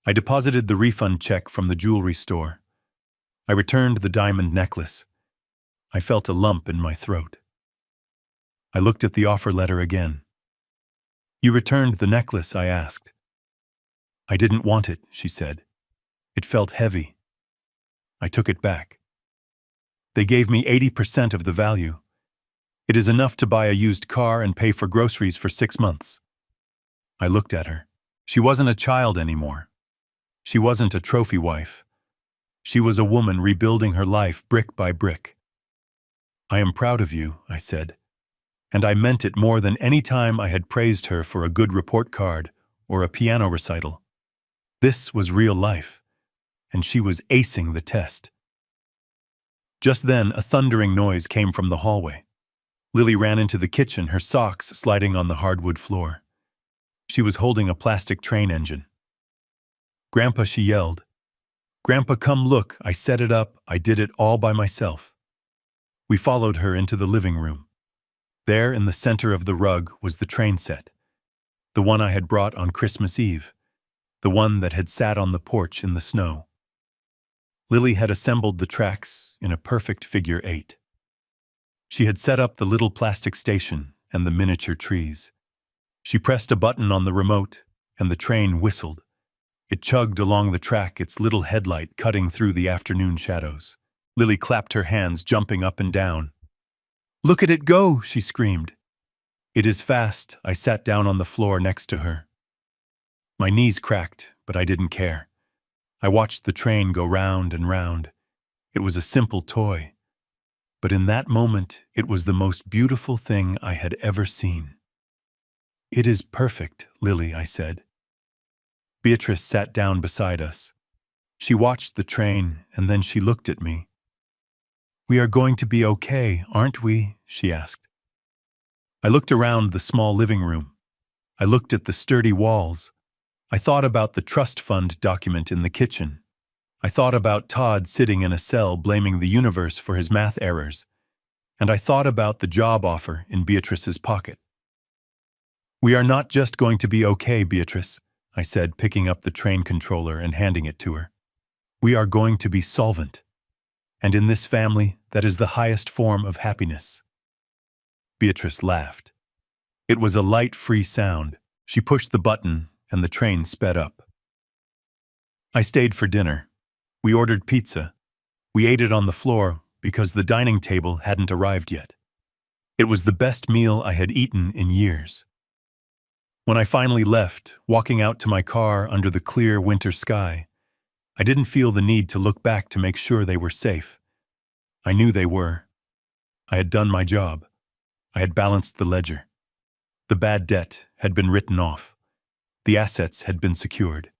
I deposited the refund check from the jewelry store. I returned the diamond necklace. I felt a lump in my throat. I looked at the offer letter again. "You returned the necklace?" I asked. "I didn't want it," she said. "It felt heavy." I took it back. "They gave me 80% of the value. It is enough to buy a used car and pay for groceries for 6 months." I looked at her. She wasn't a child anymore. She wasn't a trophy wife. She was a woman rebuilding her life brick by brick. "I am proud of you," I said. And I meant it more than any time I had praised her for a good report card or a piano recital. This was real life, and she was acing the test. Just then, a thundering noise came from the hallway. Lily ran into the kitchen, her socks sliding on the hardwood floor. She was holding a plastic train engine. "Grandpa," she yelled. "Grandpa, come look. I set it up. I did it all by myself." We followed her into the living room. There, in the center of the rug, was the train set, the one I had brought on Christmas Eve, the one that had sat on the porch in the snow. Lily had assembled the tracks in a perfect figure 8. She had set up the little plastic station and the miniature trees. She pressed a button on the remote, and the train whistled. It chugged along the track, its little headlight cutting through the afternoon shadows. Lily clapped her hands, jumping up and down. "Look at it go!" she screamed. "It is fast." I sat down on the floor next to her. My knees cracked, but I didn't care. I watched the train go round and round. It was a simple toy. But in that moment, it was the most beautiful thing I had ever seen. "It is perfect, Lily," I said. Beatrice sat down beside us. She watched the train, and then she looked at me. "We are going to be okay, aren't we?" she asked. I looked around the small living room. I looked at the sturdy walls. I thought about the trust fund document in the kitchen. I thought about Todd sitting in a cell blaming the universe for his math errors. And I thought about the job offer in Beatrice's pocket. "We are not just going to be okay, Beatrice," I said, picking up the train controller and handing it to her. "We are going to be solvent. And in this family, that is the highest form of happiness." Beatrice laughed. It was a light, free sound. She pushed the button, and the train sped up. I stayed for dinner. We ordered pizza. We ate it on the floor because the dining table hadn't arrived yet. It was the best meal I had eaten in years. When I finally left, walking out to my car under the clear winter sky, I didn't feel the need to look back to make sure they were safe. I knew they were. I had done my job. I had balanced the ledger. The bad debt had been written off. The assets had been secured.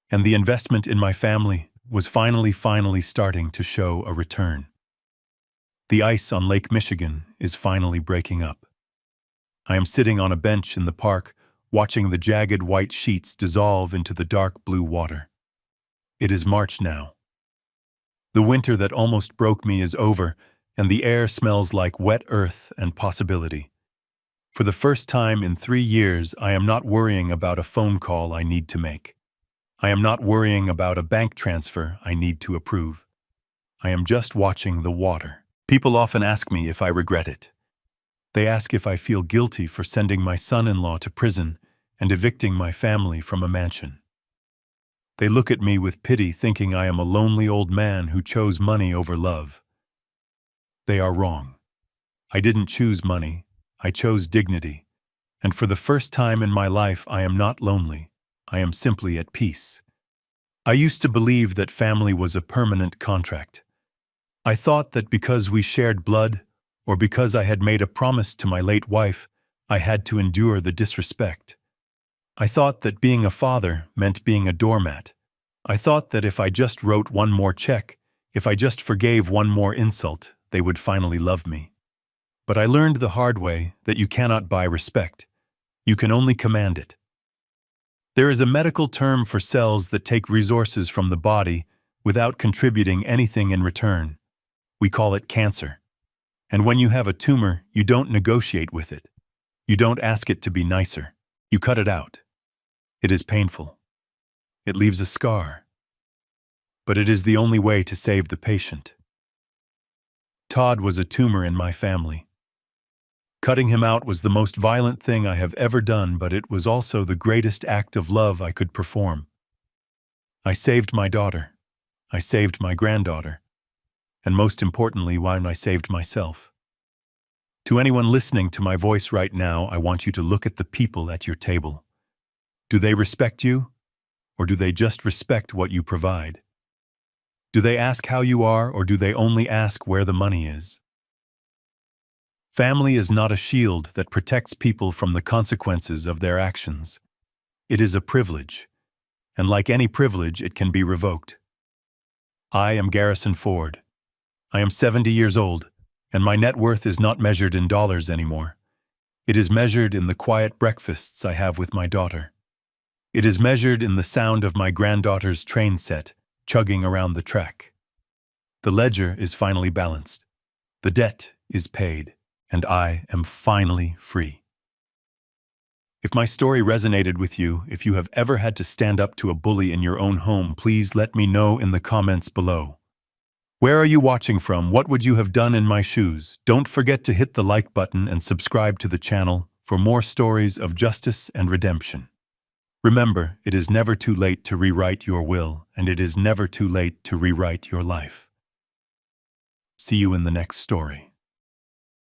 And the investment in my family was finally starting to show a return. The ice on Lake Michigan is finally breaking up. I am sitting on a bench in the park, watching the jagged white sheets dissolve into the dark blue water. It is March now. The winter that almost broke me is over, and the air smells like wet earth and possibility. For the first time in 3 years, I am not worrying about a phone call I need to make. I am not worrying about a bank transfer I need to approve. I am just watching the water. People often ask me if I regret it. They ask if I feel guilty for sending my son-in-law to prison and evicting my family from a mansion. They look at me with pity, thinking I am a lonely old man who chose money over love. They are wrong. I didn't choose money. I chose dignity. And for the first time in my life, I am not lonely. I am simply at peace. I used to believe that family was a permanent contract. I thought that because we shared blood, or because I had made a promise to my late wife, I had to endure the disrespect. I thought that being a father meant being a doormat. I thought that if I just wrote one more check, if I just forgave one more insult, they would finally love me. But I learned the hard way that you cannot buy respect. You can only command it. There is a medical term for cells that take resources from the body without contributing anything in return. We call it cancer. And when you have a tumor, you don't negotiate with it. You don't ask it to be nicer. You cut it out. It is painful. It leaves a scar. But it is the only way to save the patient. Todd was a tumor in my family. Cutting him out was the most violent thing I have ever done, but it was also the greatest act of love I could perform. I saved my daughter. I saved my granddaughter. And most importantly, when I saved myself. To anyone listening to my voice right now, I want you to look at the people at your table. Do they respect you? Or do they just respect what you provide? Do they ask how you are, or do they only ask where the money is? Family is not a shield that protects people from the consequences of their actions. It is a privilege, and like any privilege, it can be revoked. I am Garrison Ford. I am 70 years old, and my net worth is not measured in dollars anymore. It is measured in the quiet breakfasts I have with my daughter. It is measured in the sound of my granddaughter's train set chugging around the track. The ledger is finally balanced. The debt is paid, and I am finally free. If my story resonated with you, if you have ever had to stand up to a bully in your own home, please let me know in the comments below. Where are you watching from? What would you have done in my shoes? Don't forget to hit the like button and subscribe to the channel for more stories of justice and redemption. Remember, it is never too late to rewrite your will, and it is never too late to rewrite your life. See you in the next story.